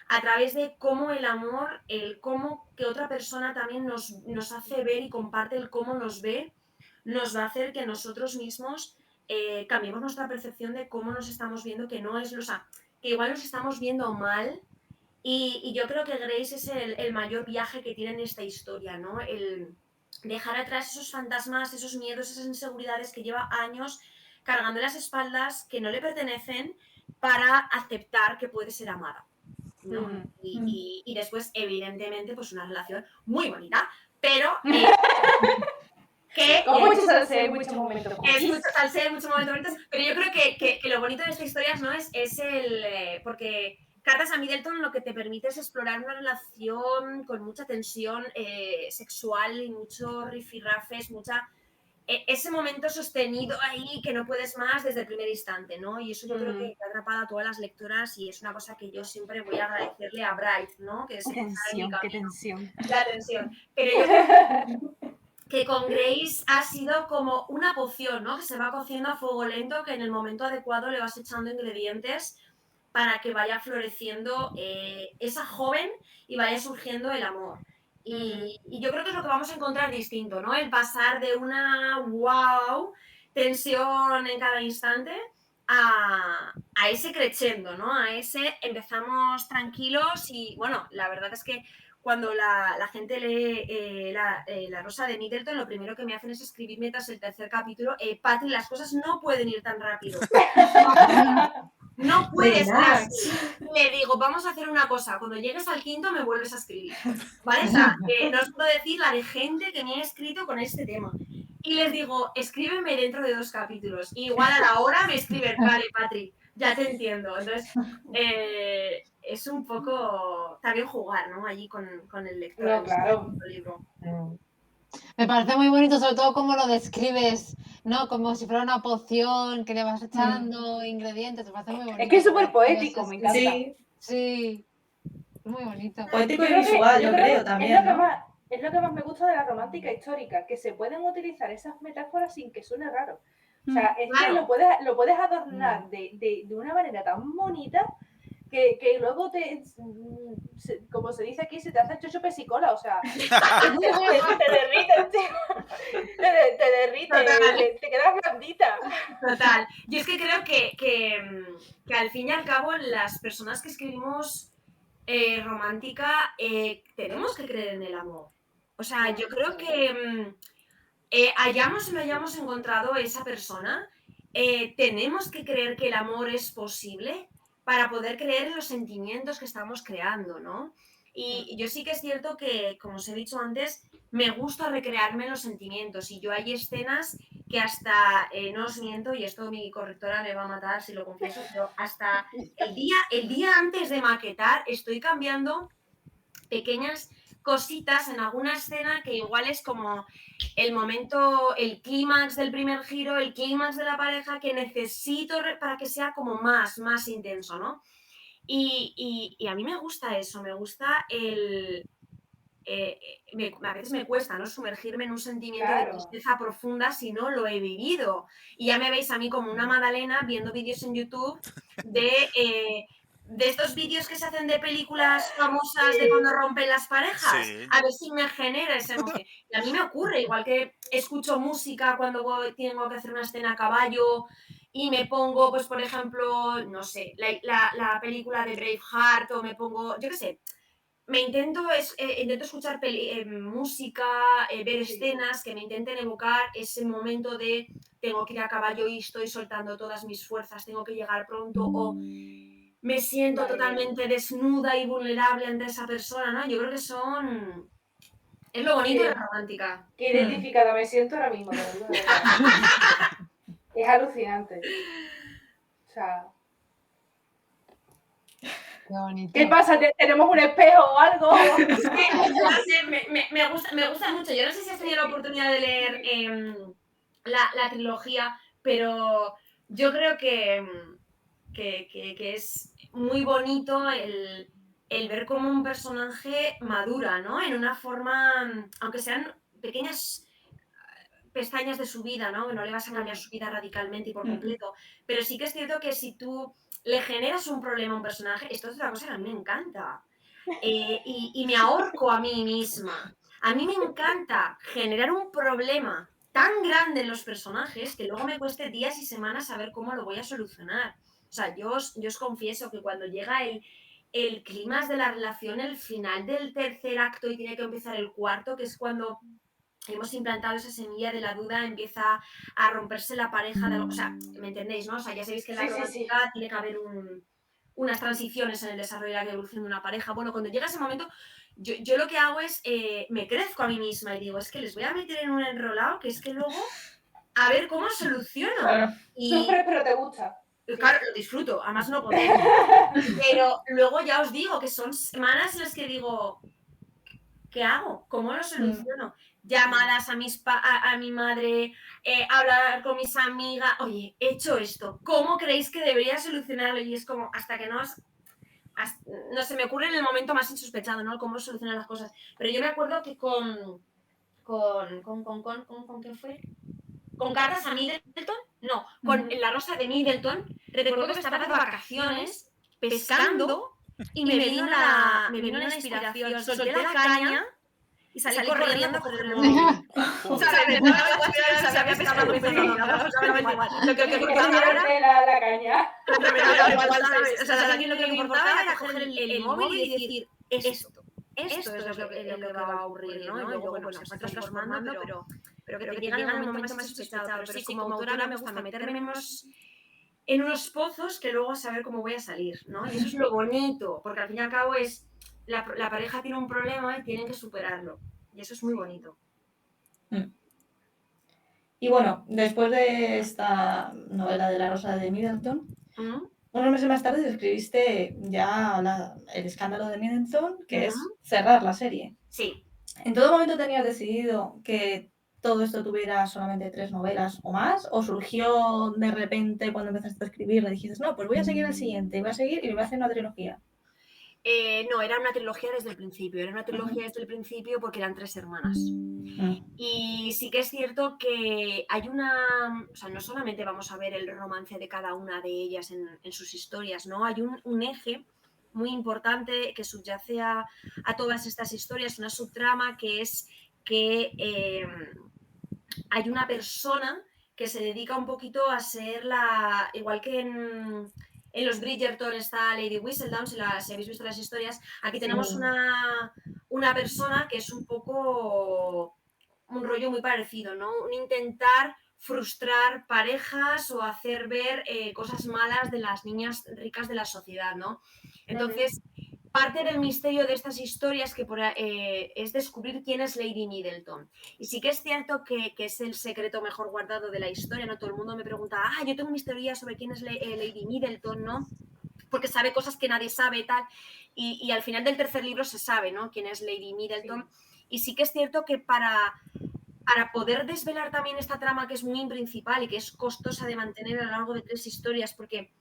A través de cómo el amor, el cómo que otra persona también nos hace ver y comparte el cómo nos ve, nos va a hacer que nosotros mismos cambiemos nuestra percepción de cómo nos estamos viendo, que no es, o sea, que igual nos estamos viendo mal. Y yo creo que Grace es el mayor viaje que tiene en esta historia, ¿no? El dejar atrás esos fantasmas, esos miedos, esas inseguridades que lleva años cargando en las espaldas, que no le pertenecen, para aceptar que puede ser amada, ¿no? Y después, evidentemente, pues una relación muy bonita, pero que Con mucho salseo y muchos momentos es feliz. mucho salseo, muchos momentos bonitos, pero yo creo que lo bonito de esta historia no es el porque Cartas a Middleton lo que te permite es explorar una relación con mucha tensión sexual y mucho rifirrafes, ese momento sostenido ahí que no puedes más desde el primer instante, ¿no? Y eso yo creo que ha atrapado a todas las lectoras y es una cosa que yo siempre voy a agradecerle a Bright, ¿no? Que es Qué tensión. la tensión. Pero yo creo que con Grace ha sido como una poción, ¿no? Que se va cociendo a fuego lento, que en el momento adecuado le vas echando ingredientes para que vaya floreciendo esa joven y vaya surgiendo el amor. Y yo creo que es lo que vamos a encontrar distinto, ¿no? El pasar de una wow tensión en cada instante a ese crescendo, ¿no? A ese empezamos tranquilos y, bueno, la verdad es que cuando la gente lee La Rosa de Middleton, lo primero que me hacen es escribirme tras el tercer capítulo, Patri, las cosas no pueden ir tan rápido. No puede ser así. Le digo, vamos a hacer una cosa, cuando llegues al quinto me vuelves a escribir, ¿vale? O sea, no os puedo decir la de gente que me ha escrito con este tema. Y les digo, escríbeme dentro de 2 capítulos. Y igual a la hora me escriben, vale, Patri, ya te entiendo. Entonces, es un poco también jugar, ¿no? Allí con el lector. No, claro. El libro. Me parece muy bonito, sobre todo cómo lo describes, ¿no? Como si fuera una poción que le vas echando ingredientes. Me parece muy bonito. Es que es súper poético, me encanta. Sí, Sí, es muy bonito. poético y Yo creo que- visual, yo yo creo creo que también, es lo que ¿no? es lo que más me gusta de la romántica histórica, que se pueden utilizar esas metáforas sin que suene raro. O sea, es Claro. que lo puedes adornar de una manera tan bonita que luego como se dice aquí, se te hace el chocho pesicola, o sea, te derrite, te derrite, te quedas blandita. Total. Yo es que creo que al fin y al cabo las personas que escribimos romántica tenemos que creer en el amor. O sea, yo creo que hayamos o no hayamos encontrado esa persona, tenemos que creer que el amor es posible para poder creer en los sentimientos que estamos creando, ¿no? Y yo sí que es cierto que, como os he dicho antes, me gusta recrearme en los sentimientos y yo hay escenas que hasta, no os miento, y esto mi correctora me va a matar si lo confieso, pero hasta el día antes de maquetar estoy cambiando pequeñas cositas en alguna escena que igual es como el momento, el clímax del primer giro, el clímax de la pareja que necesito para que sea como más intenso, ¿no? Y a mí me gusta eso, me gusta a veces me cuesta, ¿no? Sumergirme en un sentimiento de tristeza profunda si no lo he vivido. Y ya me veis a mí como una magdalena viendo vídeos en YouTube de estos vídeos que se hacen de películas famosas de cuando rompen las parejas. Sí. A ver si me genera esa emoción. Y a mí me ocurre, igual que escucho música cuando tengo que hacer una escena a caballo y me pongo, pues por ejemplo, no sé, la película de Braveheart o me pongo, yo qué sé, intento escuchar música, ver escenas que me intenten evocar ese momento de tengo que ir a caballo y estoy soltando todas mis fuerzas, tengo que llegar pronto, o me siento Vale. totalmente desnuda y vulnerable ante esa persona, ¿no? Yo creo que es lo bonito de la romántica. Qué identificada me siento ahora mismo, de verdad. Es alucinante. O sea, Qué bonito. ¿qué pasa? ¿Tenemos un espejo o algo? No sé, me gusta mucho. Yo no sé si has tenido la oportunidad de leer la trilogía, pero yo creo que es muy bonito el ver cómo un personaje madura, ¿no? En una forma, aunque sean pequeñas pestañas de su vida, ¿no? Que no le vas a cambiar su vida radicalmente y por completo. Pero sí que es cierto que si tú le generas un problema a un personaje, esto es otra cosa que a mí me encanta. Y me ahorco a mí misma. A mí me encanta generar un problema tan grande en los personajes que luego me cueste días y semanas saber cómo lo voy a solucionar. O sea, yo os confieso que cuando llega el clímax de la relación, el final del tercer acto y tiene que empezar el cuarto, que es cuando hemos implantado esa semilla de la duda, empieza a romperse la pareja, o sea, ¿me entendéis, no? O sea, ya sabéis que en la romántica tiene que haber unas transiciones en el desarrollo y la evolución de una pareja. Bueno, cuando llega ese momento, yo lo que hago es, me crezco a mí misma y digo, es que les voy a meter en un enrolado que es que luego, a ver cómo soluciono. Claro. Y Sufres, pero te gusta. claro, lo disfruto, además no contigo. Pero luego ya os digo que son semanas en las que digo, ¿qué hago? ¿Cómo lo soluciono? Llamadas a mi madre, hablar con mis amigas, oye, he hecho esto, ¿cómo creéis que debería solucionarlo? Y es como, hasta que no se me ocurre en el momento más insospechado, ¿no? Cómo solucionar las cosas. Pero yo me acuerdo que ¿con qué fue? Con Cartas a Middleton, no, con La Rosa de Middleton, recuerdo que estaba de vacaciones, pescando, y me vino una inspiración, solté la caña y salí corriendo a coger el móvil. ¿Sabes? No sabía pescar muy Lo que me importaba era la caña. O sea, lo que me importaba era coger el móvil y decir, esto es lo que va a ocurrir, ¿no? Y luego, bueno, se fue transformando, pero que te llega en el momento más insospechado. Pero sí, como autora me gusta meterme en unos pozos que luego a saber cómo voy a salir, ¿no? Y eso es lo bonito, porque al fin y al cabo es, la pareja tiene un problema y tienen que superarlo. Y eso es muy bonito. Y bueno, después de esta novela de La Rosa de Middleton, unos meses más tarde escribiste ya el escándalo de Middleton, que es cerrar la serie. Sí. ¿En todo momento tenías decidido que todo esto tuviera solamente 3 novelas o más? ¿O surgió de repente cuando empezaste a escribir y dijiste, no, pues voy a seguir el siguiente, voy a seguir y me voy a hacer una trilogía? No, era una trilogía desde el principio, porque eran 3 hermanas. Y sí que es cierto que hay o sea, no solamente vamos a ver el romance de cada una de ellas en sus historias, ¿no? Hay un eje muy importante que subyace a todas estas historias, una subtrama que es que hay una persona que se dedica un poquito a ser igual que en los Bridgerton está Lady Whistledown, si habéis visto las historias, aquí tenemos una persona que es un poco un rollo muy parecido, ¿no? Un intentar frustrar parejas o hacer ver cosas malas de las niñas ricas de la sociedad, ¿no? Entonces, parte del misterio de estas historias es descubrir quién es Lady Middleton. Y sí que es cierto que es el secreto mejor guardado de la historia, ¿no? Todo el mundo me pregunta, yo tengo mis teorías sobre quién es Lady Middleton, ¿no? Porque sabe cosas que nadie sabe y tal. Y al final del tercer libro se sabe, ¿no? Quién es Lady Middleton. Sí. Y sí que es cierto que para poder desvelar también esta trama que es muy principal y que es costosa de mantener a lo largo de 3 historias, porque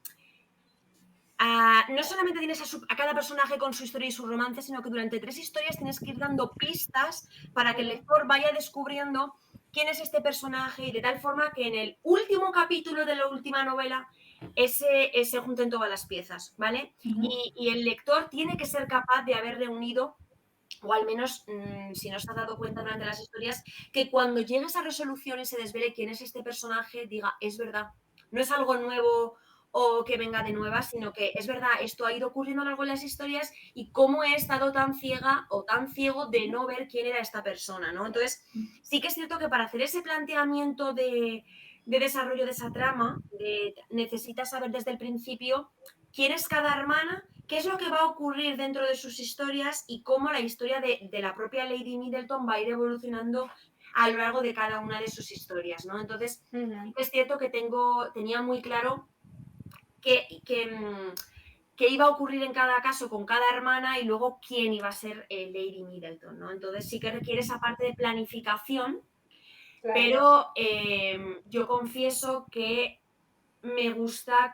no solamente tienes a cada personaje con su historia y su romance, sino que durante 3 historias tienes que ir dando pistas para que el lector vaya descubriendo quién es este personaje y de tal forma que en el último capítulo de la última novela se junten todas las piezas, ¿vale? Y el lector tiene que ser capaz de haber reunido, o al menos, si no se ha dado cuenta durante las historias, que cuando llegue esa resolución y se desvele quién es este personaje, diga, es verdad, no es algo nuevo o que venga de nueva, sino que es verdad, esto ha ido ocurriendo a lo largo de las historias y cómo he estado tan ciega o tan ciego de no ver quién era esta persona, ¿no? Entonces, sí que es cierto que para hacer ese planteamiento de desarrollo de esa trama, necesitas saber desde el principio quién es cada hermana, qué es lo que va a ocurrir dentro de sus historias y cómo la historia de la propia Lady Middleton va a ir evolucionando a lo largo de cada una de sus historias, ¿no? Entonces, es cierto que tenía muy claro qué iba a ocurrir en cada caso con cada hermana y luego quién iba a ser Lady Middleton, ¿no? Entonces sí que requiere esa parte de planificación, Claro. pero yo confieso que me gusta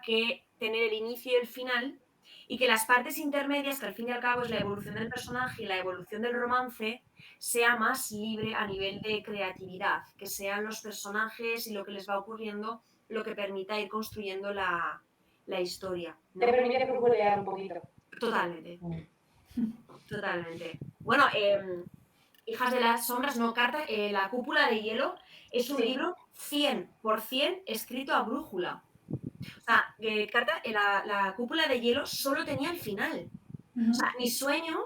tener el inicio y el final y que las partes intermedias, que al fin y al cabo es la evolución del personaje y la evolución del romance, sea más libre a nivel de creatividad, que sean los personajes y lo que les va ocurriendo lo que permita ir construyendo la historia, ¿no? Te permite curiosear un poquito. Totalmente. Totalmente. Bueno, Hijas de las Sombras, no, La Cúpula de Hielo es un libro 100% escrito a brújula. O sea, la Cúpula de Hielo solo tenía el final. O sea, mi sueño...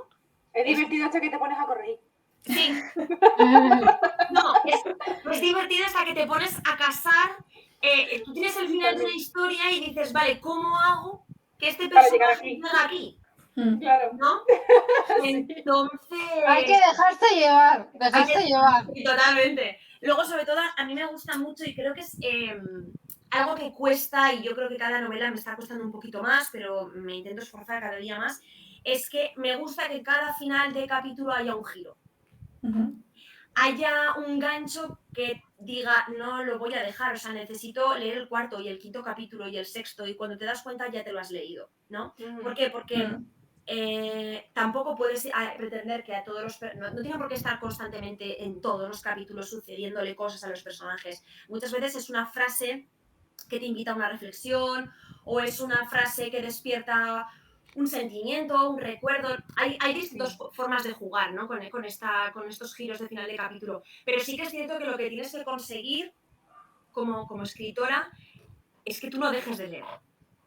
Es divertido hasta que te pones a corregir. Sí. No, es divertido hasta que te pones a casar. Tú tienes el final de una historia y dices, vale, ¿cómo hago que este personaje llegue aquí? Claro. ¿No? Entonces... Hay que dejarse llevar, llevar. Sí, totalmente. Luego, sobre todo, a mí me gusta mucho y creo que es algo que cuesta, y yo creo que cada novela me está costando un poquito más, pero me intento esforzar cada día más, es que me gusta que cada final de capítulo haya un giro. Haya un gancho que diga, no lo voy a dejar, o sea, necesito leer el cuarto y el quinto capítulo y el sexto, y cuando te das cuenta ya te lo has leído, ¿no? ¿Por qué? Porque tampoco puedes pretender que a todos los... No tiene por qué estar constantemente en todos los capítulos sucediéndole cosas a los personajes. Muchas veces es una frase que te invita a una reflexión o es una frase que despierta un sentimiento, un recuerdo. Hay distintas formas de jugar, ¿no? con estos giros de final de capítulo. Pero sí que es cierto que lo que tienes que conseguir como escritora es que tú no dejes de leer.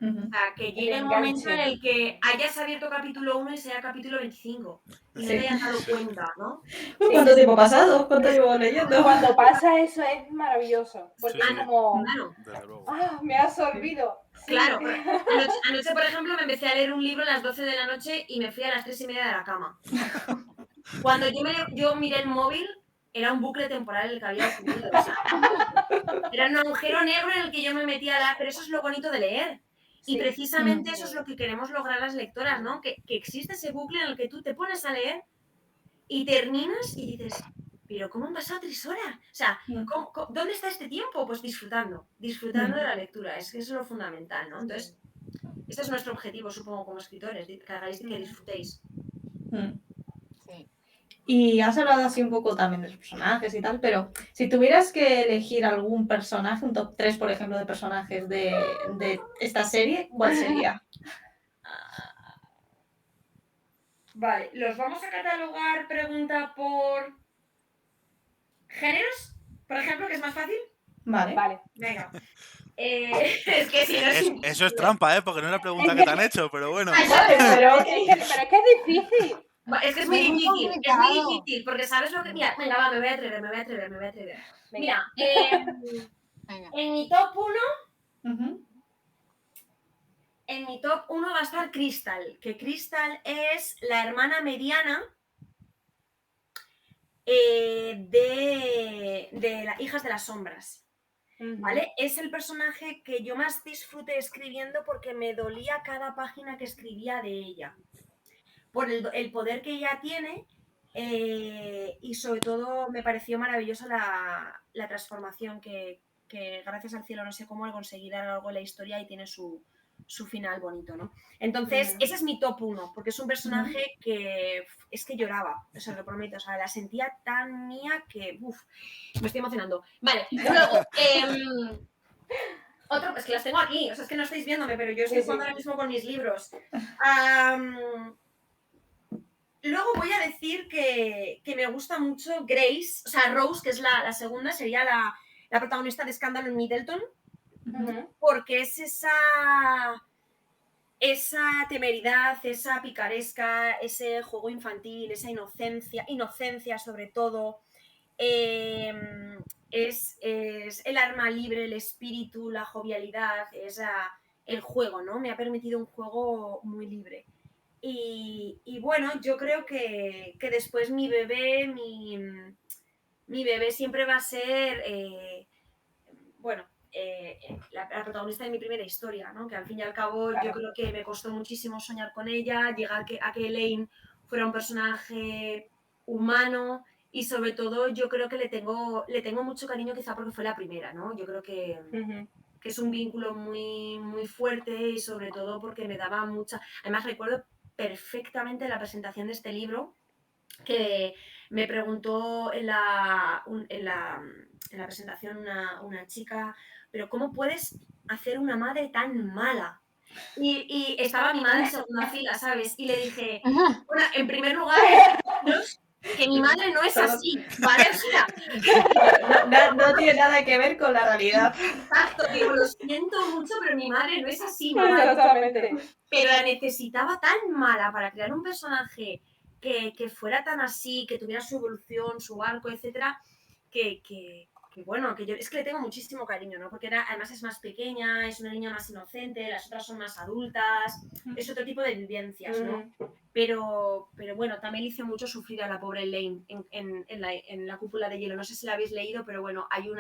O sea, que llegue el momento en el que hayas abierto capítulo 1 y sea capítulo 25 y no te hayas dado cuenta, ¿no? ¿Cuánto tiempo ha pasado? ¿Cuánto llevo leyendo? Cuando pasa eso es maravilloso, porque es como, Claro. me ha absorbido. Claro, anoche, por ejemplo, me empecé a leer un libro a las 12 de la noche y me fui a las 3:30 de la cama. Cuando yo miré el móvil, era un bucle temporal el que había ocurrido. O sea, era un agujero negro en el que yo me metía pero eso es lo bonito de leer. Y precisamente eso es lo que queremos lograr las lectoras, ¿no? Que existe ese bucle en el que tú te pones a leer y terminas y dices, pero ¿cómo han pasado 3 horas? O sea, ¿dónde está este tiempo? Pues disfrutando de la lectura, es que eso es lo fundamental, ¿no? Entonces, este es nuestro objetivo, supongo, como escritores, que disfrutéis. Sí. Y has hablado así un poco también de los personajes y tal, pero si tuvieras que elegir algún personaje, un top 3, por ejemplo, de personajes de esta serie, ¿cuál sería? Vale, los vamos a catalogar, pregunta por géneros, por ejemplo, que es más fácil. Vale. Venga. Es que si no Eso es trampa, porque no es la pregunta que te han hecho, pero bueno. Pero es que es difícil. Es que es muy difícil, porque sabes lo que... Mira, venga, va, me voy a atrever. Mira, en mi top 1... En mi top 1 va a estar Crystal, que Crystal es la hermana mediana de las Hijas de las Sombras. ¿Vale? Es el personaje que yo más disfruté escribiendo porque me dolía cada página que escribía de ella. Por el poder que ella tiene y sobre todo me pareció maravillosa la transformación que gracias al cielo no sé cómo conseguí dar algo en la historia y tiene su final bonito, ¿no? Entonces, ese es mi top 1, porque es un personaje que es que lloraba, os lo prometo, o sea, la sentía tan mía que, me estoy emocionando. Vale, luego, otro, es que las tengo aquí, o sea, es que no estáis viéndome, pero yo estoy jugando ahora mismo con mis libros. Luego voy a decir que me gusta mucho Grace, o sea, Rose, que es la segunda, sería la protagonista de Scandal en Middleton. Ujú. porque es esa temeridad, esa picaresca, ese juego infantil, esa inocencia sobre todo, es el alma libre, el espíritu, la jovialidad, el juego, ¿no? Me ha permitido un juego muy libre. Y bueno, yo creo que después mi bebé siempre va a ser, bueno, la protagonista de mi primera historia, ¿no? Que al fin y al cabo yo Claro. creo que me costó muchísimo soñar con ella, llegar a que Elaine fuera un personaje humano y sobre todo yo creo que le tengo mucho cariño quizá porque fue la primera, ¿no? Yo creo que Ujú. es un vínculo muy, muy fuerte y sobre todo porque me daba mucha... Además recuerdo perfectamente la presentación de este libro que me preguntó en la presentación una chica, pero ¿cómo puedes hacer una madre tan mala? Y estaba mi madre en segunda fila, ¿sabes? Y le dije, bueno, en primer lugar, que mi madre no es así, ¿vale? O sea, No tiene nada que ver con la realidad. exacto, digo, lo siento mucho, pero mi madre no es así, mamá. Exactamente. Pero la necesitaba tan mala para crear un personaje que fuera tan así, que tuviera su evolución, su arco, etcétera, que bueno, que yo es que le tengo muchísimo cariño, ¿no? Porque además es más pequeña, es una niña más inocente, las otras son más adultas, es otro tipo de vivencias, ¿no? Pero bueno, también le hizo mucho sufrir a la pobre Elaine en la cúpula de hielo. No sé si la habéis leído, pero bueno, hay un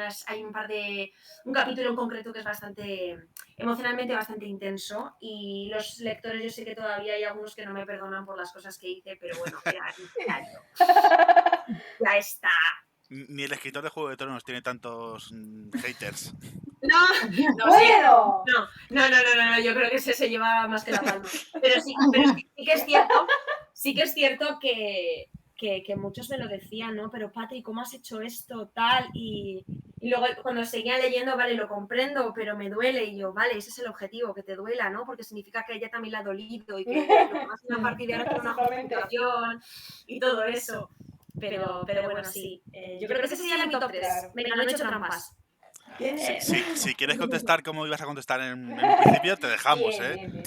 capítulo en concreto que es emocionalmente bastante intenso y los lectores yo sé que todavía hay algunos que no me perdonan por las cosas que hice, pero bueno, ya está. Ni el escritor de Juego de Tronos tiene tantos haters. No, Bueno. no, yo creo que ese se lleva más que la palma. Pero sí que es cierto que muchos me lo decían, ¿no? Pero Patri, ¿cómo has hecho esto? Tal, y luego cuando seguía leyendo, vale, lo comprendo, pero me duele, y yo, vale, ese es el objetivo, que te duela, ¿no? Porque significa que a ella también la ha dolido y que además una parte de ahora tiene una Exactamente. justificación y todo eso. Pero bueno, sí. Yo creo que ese sería mi top 3. Claro. Venga, no he hecho trampas. Si quieres contestar como ibas a contestar en un principio, te dejamos, Bien, ¿eh? bien, bien.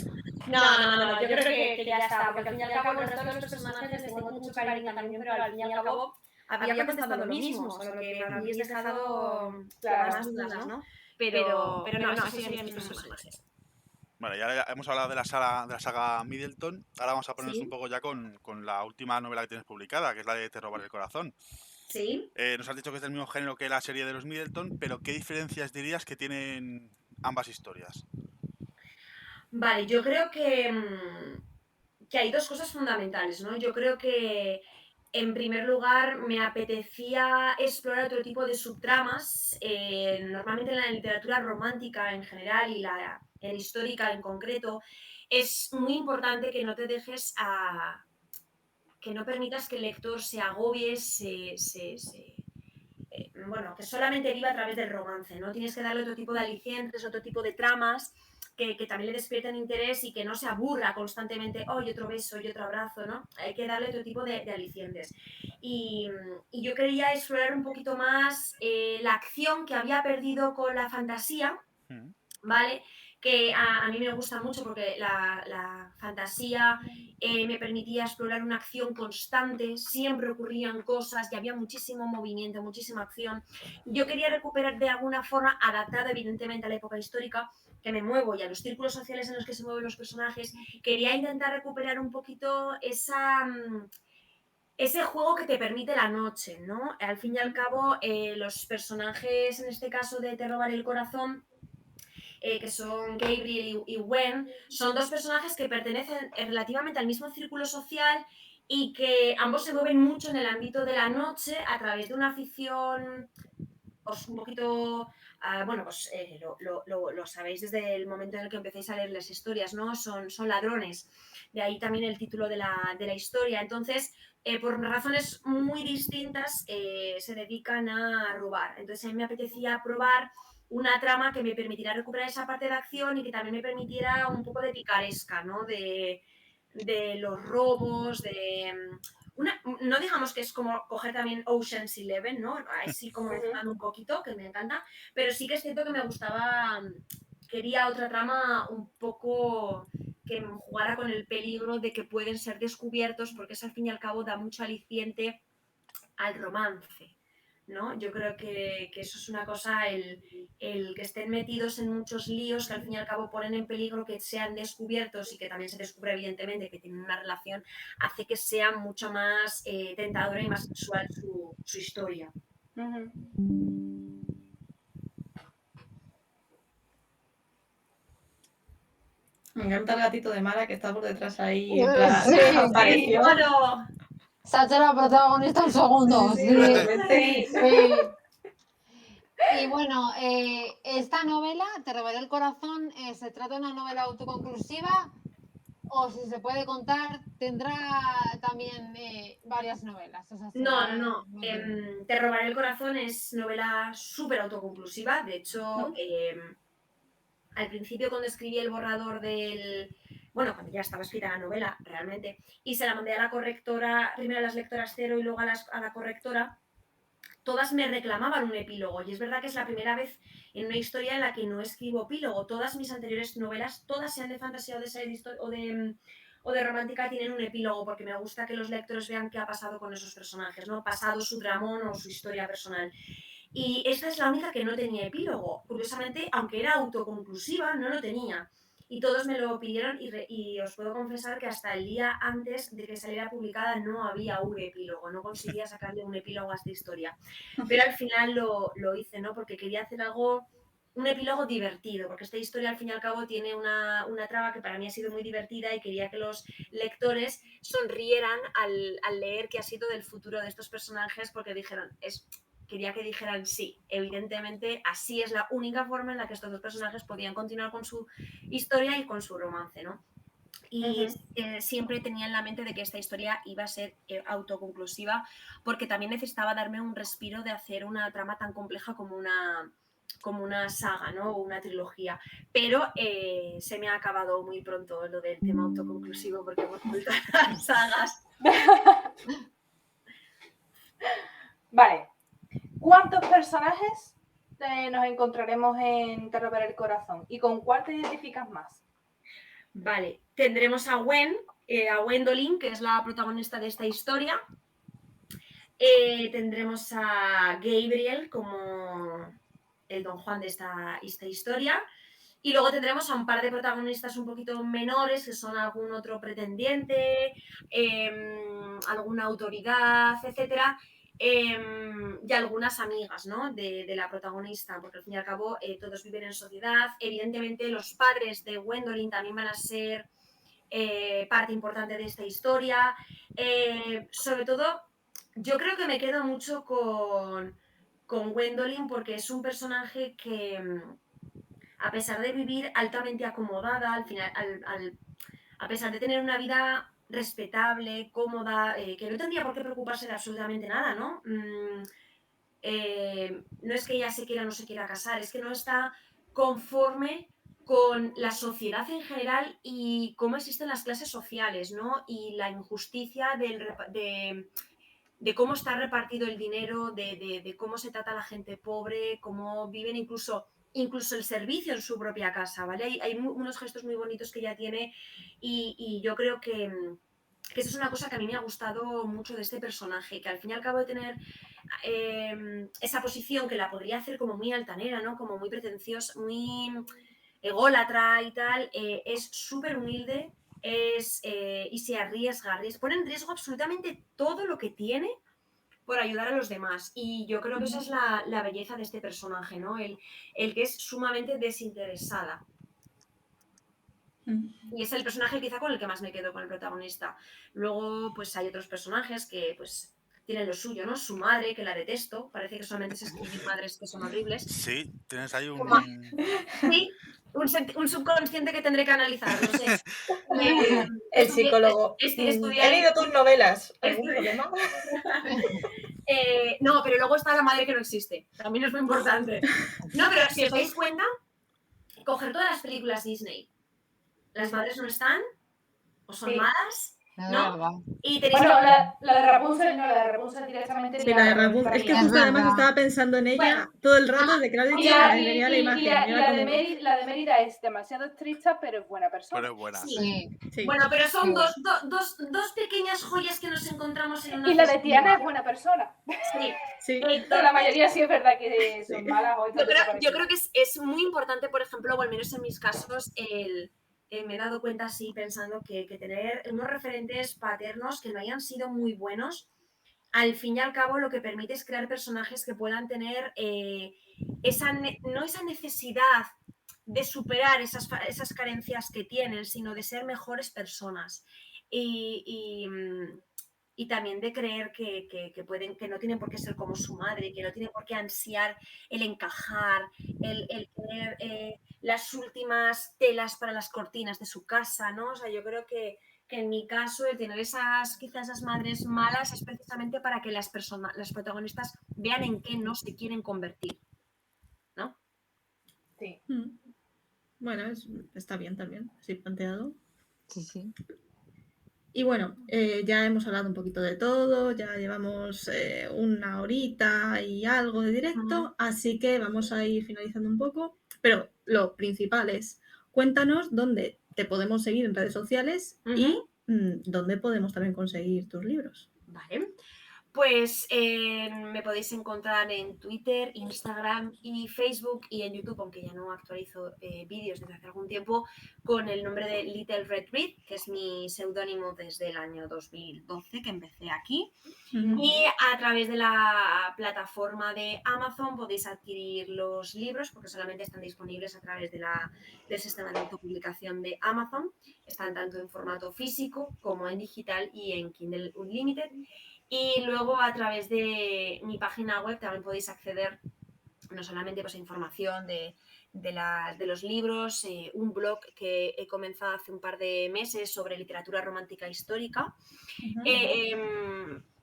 No, yo creo que ya está, porque al fin y al cabo el resto de los personajes les tengo mucho cariño también, pero al fin y al cabo había contestado lo mismo, solo que me habéis dejado Claro. más dudas, ¿no? Pero no, esos serían mis personajes. Bueno, ya hemos hablado de la saga Middleton. Ahora vamos a ponernos Sí. un poco ya con la última novela que tienes publicada, que es la de Te robaré el corazón. Sí. Nos has dicho que es del mismo género que la serie de los Middleton, pero ¿qué diferencias dirías que tienen ambas historias? Vale, yo creo que hay dos cosas fundamentales, ¿no? Yo creo que en primer lugar me apetecía explorar otro tipo de subtramas, normalmente en la literatura romántica en general y la histórica en concreto, es muy importante que no te dejes que no permitas que el lector se agobie, bueno, que solamente viva a través del romance, ¿no? Tienes que darle otro tipo de alicientes, otro tipo de tramas que también le despierten interés y que no se aburra constantemente, oh, y otro beso, y otro abrazo, ¿no? Hay que darle otro tipo de alicientes. Y yo quería explorar un poquito más la acción que había perdido con la fantasía, ¿vale? Que a mí me gusta mucho porque la fantasía me permitía explorar una acción constante, siempre ocurrían cosas y había muchísimo movimiento, muchísima acción. Yo quería recuperar de alguna forma, adaptada evidentemente a la época histórica que me muevo y a los círculos sociales en los que se mueven los personajes, quería intentar recuperar un poquito ese juego que te permite la noche, ¿no? Al fin y al cabo, los personajes, en este caso de Te robaré el corazón, que son Gabriel y Gwen, son dos personajes que pertenecen relativamente al mismo círculo social y que ambos se mueven mucho en el ámbito de la noche a través de una afición pues, un poquito, bueno, pues lo sabéis desde el momento en el que empecéis a leer las historias, ¿no? Son ladrones, de ahí también el título de la historia. Entonces, por razones muy distintas, se dedican a robar. Entonces, a mí me apetecía probar una trama que me permitiera recuperar esa parte de acción y que también me permitiera un poco de picaresca, ¿no? De los robos, de no digamos que es como coger también Ocean's 11, ¿no? Así como mezclando un poquito, que me encanta, pero sí que es cierto que me gustaba, quería otra trama un poco que jugara con el peligro de que pueden ser descubiertos, porque eso al fin y al cabo da mucho aliciente al romance, ¿no? Yo creo que eso es una cosa, el que estén metidos en muchos líos que al fin y al cabo ponen en peligro que sean descubiertos y que también se descubre evidentemente que tienen una relación, hace que sea mucho más tentadora y más sexual su historia. Me encanta el gatito de Mara que está por detrás ahí. En plan, Sí, apareció. Bueno, Se ha hecho la protagonista un segundo. Sí, Sí, de repente. sí. Y bueno, esta novela, Te robaré el corazón, ¿se trata de una novela autoconclusiva? O si se puede contar, tendrá también varias novelas. O sea, no. Te robaré el corazón es novela súper autoconclusiva. De hecho, al principio cuando escribí el borrador bueno, cuando ya estaba escrita la novela realmente, y se la mandé a la correctora, primero a las lectoras cero y luego a la correctora, todas me reclamaban un epílogo. Y es verdad que es la primera vez en una historia en la que no escribo epílogo. Todas mis anteriores novelas, todas sean de fantasía o de romántica, tienen un epílogo, porque me gusta que los lectores vean qué ha pasado con esos personajes, ¿no? Pasado su dramón o su historia personal. Y esta es la única que no tenía epílogo. Curiosamente, aunque era autoconclusiva, no lo tenía. Y todos me lo pidieron y os puedo confesar que hasta el día antes de que saliera publicada no había un epílogo, no conseguía sacarle un epílogo a esta historia. Pero al final lo hice, ¿no? Porque quería hacer un epílogo divertido, porque esta historia al fin y al cabo tiene una trama que para mí ha sido muy divertida y quería que los lectores sonrieran al leer que ha sido del futuro de estos personajes, porque quería que dijeran sí, evidentemente así es la única forma en la que estos dos personajes podían continuar con su historia y con su romance, ¿no? Y siempre tenía en la mente de que esta historia iba a ser autoconclusiva, porque también necesitaba darme un respiro de hacer una trama tan compleja como una saga, ¿no? O una trilogía. Pero se me ha acabado muy pronto lo del tema autoconclusivo, porque hemos vuelto a las sagas. Vale. ¿Cuántos personajes nos encontraremos en Te robaré el corazón? ¿Y con cuál te identificas más? Vale, tendremos a Gwendolyn, que es la protagonista de esta historia. Tendremos a Gabriel como el Don Juan de esta historia. Y luego tendremos a un par de protagonistas un poquito menores, que son algún otro pretendiente, alguna autoridad, etcétera. Y algunas amigas, ¿no? de la protagonista, porque al fin y al cabo todos viven en sociedad. Evidentemente los padres de Gwendolyn también van a ser parte importante de esta historia. Sobre todo, yo creo que me quedo mucho con Gwendolyn, porque es un personaje que, a pesar de vivir altamente acomodada, al final, a pesar de tener una vida respetable, cómoda, que no tendría por qué preocuparse de absolutamente nada, ¿no? No es que ella se quiera o no se quiera casar, es que no está conforme con la sociedad en general y cómo existen las clases sociales, ¿no? Y la injusticia de cómo está repartido el dinero, de cómo se trata a la gente pobre, cómo viven incluso el servicio en su propia casa, ¿vale? Hay unos gestos muy bonitos que ella tiene y yo creo que eso es una cosa que a mí me ha gustado mucho de este personaje, que al fin y al cabo de tener esa posición que la podría hacer como muy altanera, ¿no? Como muy pretenciosa, muy ególatra y tal, es súper humilde y se arriesga, pone en riesgo absolutamente todo lo que tiene por ayudar a los demás. Y yo creo que esa es la belleza de este personaje, ¿no? El que es sumamente desinteresada. Y es el personaje quizá con el que más me quedo, con el protagonista. Luego, pues hay otros personajes que, pues, tienen lo suyo, ¿no? Su madre, que la detesto. Parece que solamente se escriben madres que son horribles. Sí, tienes ahí un... Sí, un subconsciente que tendré que analizar, no sé. El psicólogo. Estudiar... He leído tus novelas. ¿Algún problema? No, pero luego está la madre que no existe. También es muy importante. No, pero si os dais cuenta, coger todas las películas Disney. Las madres no están, o son malas, Es ¿no? verdad. Y tenéis Bueno, la de Rapunzel no, la de Rapunzel directamente. Sí, la de Rapunzel. Es que Es justo además verdad. estaba pensando en ella Bueno, todo el rato desde que lo has Y dicho, la, me venía la imagen. y y era la de como... la de Mérida es demasiado estricta, pero es buena persona. Pero es buena, sí. Sí. Sí. Bueno, pero son Sí. dos pequeñas joyas que nos encontramos en una Y la de festividad. Tiana es buena persona. Sí. Sí. Pero la mayoría sí es verdad que son malas o están Yo creo desaparecidas. que es muy importante, por ejemplo, o al menos en mis casos, me he dado cuenta así pensando que tener unos referentes paternos que no hayan sido muy buenos, al fin y al cabo lo que permite es crear personajes que puedan tener no esa necesidad de superar esas carencias que tienen, sino de ser mejores personas. Y también de creer que no tienen por qué ser como su madre, que no tienen por qué ansiar el encajar, el tener las últimas telas para las cortinas de su casa, ¿no? O sea, yo creo que en mi caso el tener quizás esas madres malas es precisamente para que las protagonistas vean en qué no se quieren convertir, ¿no? Sí. Bueno, está bien también, así planteado. Sí, sí. Y bueno, ya hemos hablado un poquito de todo, ya llevamos una horita y algo de directo, así que vamos a ir finalizando un poco. Pero lo principal es, cuéntanos dónde te podemos seguir en redes sociales y dónde podemos también conseguir tus libros. Vale. Pues me podéis encontrar en Twitter, Instagram y Facebook y en YouTube, aunque ya no actualizo vídeos desde hace algún tiempo, con el nombre de Little Red Read, que es mi seudónimo desde el año 2012 que empecé aquí. Y a través de la plataforma de Amazon podéis adquirir los libros porque solamente están disponibles a través del sistema de autopublicación de Amazon. Están tanto en formato físico como en digital y en Kindle Unlimited. Y luego a través de mi página web también podéis acceder no solamente pues, a información de los libros, un blog que he comenzado hace un par de meses sobre literatura romántica histórica,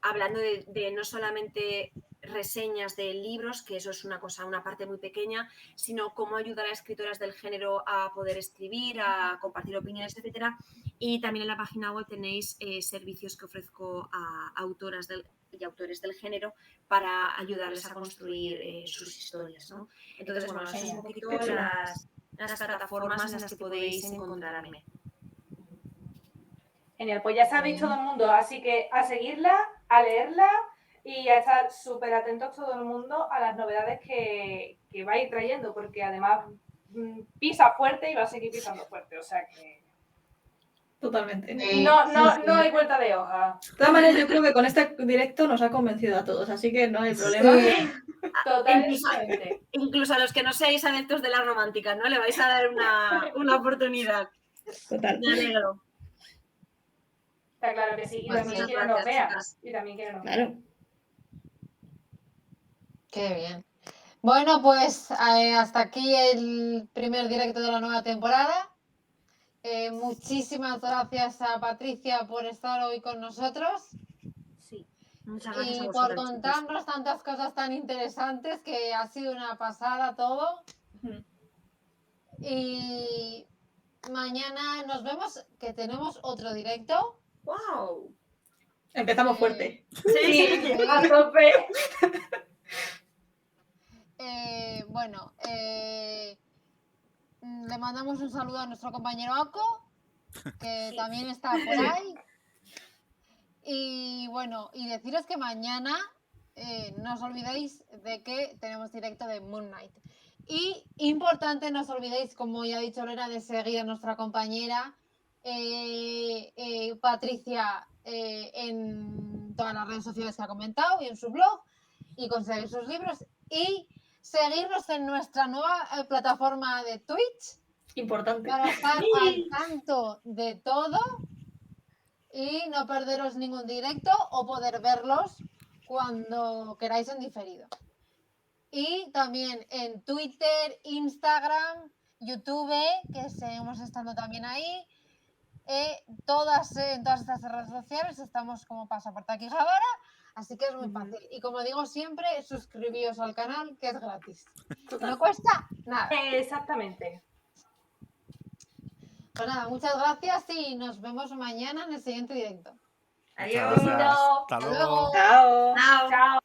hablando de no solamente reseñas de libros, que eso es una parte muy pequeña, sino cómo ayudar a escritoras del género a poder escribir, a compartir opiniones, etcétera. Y también en la página web tenéis servicios que ofrezco a autoras y autores del género para ayudarles a construir sus historias, ¿no? Entonces, bueno, eso es un poquito las plataformas en las que podéis encontrarme. Genial, pues ya sabéis todo el mundo, así que a seguirla, a leerla y a estar súper atentos todo el mundo a las novedades que va a ir trayendo, porque además pisa fuerte y va a seguir pisando fuerte, o sea que... Totalmente. No hay vuelta de hoja. De todas maneras, yo creo que con este directo nos ha convencido a todos, así que no hay problema. Totalmente. Incluso a los que no seáis adeptos de la romántica, ¿no? Le vais a dar una oportunidad. Total. Me alegro. Está claro que sí. Y Pues también sí. quiero nos vean. Chicas. Y también quiero nos vean. Claro. Qué bien. Bueno, pues hasta aquí el primer directo de la nueva temporada. Muchísimas gracias a Patricia por estar hoy con nosotros Sí. Muchas gracias a y por vosotras, chicas. contarnos tantas cosas tan interesantes, que ha sido una pasada todo. Y mañana nos vemos, que tenemos otro directo. ¡Wow! Empezamos fuerte. Sí. A tope. Bueno, le mandamos un saludo a nuestro compañero Ako, que también está por ahí. Y bueno, y deciros que mañana no os olvidéis de que tenemos directo de Moon Knight. Y importante, no os olvidéis, como ya ha dicho Lorena, de seguir a nuestra compañera Patricia en todas las redes sociales que ha comentado y en su blog, y conseguir sus libros y seguirnos en nuestra nueva plataforma de Twitch Importante. para estar al tanto de todo y no perderos ningún directo o poder verlos cuando queráis en diferido. Y también en Twitter, Instagram, YouTube, que seguimos estando también ahí. En todas estas redes sociales estamos como Pasaporte aquí Javara, así que es muy fácil. Y como digo siempre, suscribíos al canal, que es gratis. No cuesta nada. Exactamente. Pues nada, muchas gracias y nos vemos mañana en el siguiente directo. Adiós. Muchas gracias. Hasta Hasta luego. luego. Chao. Chao. Chao.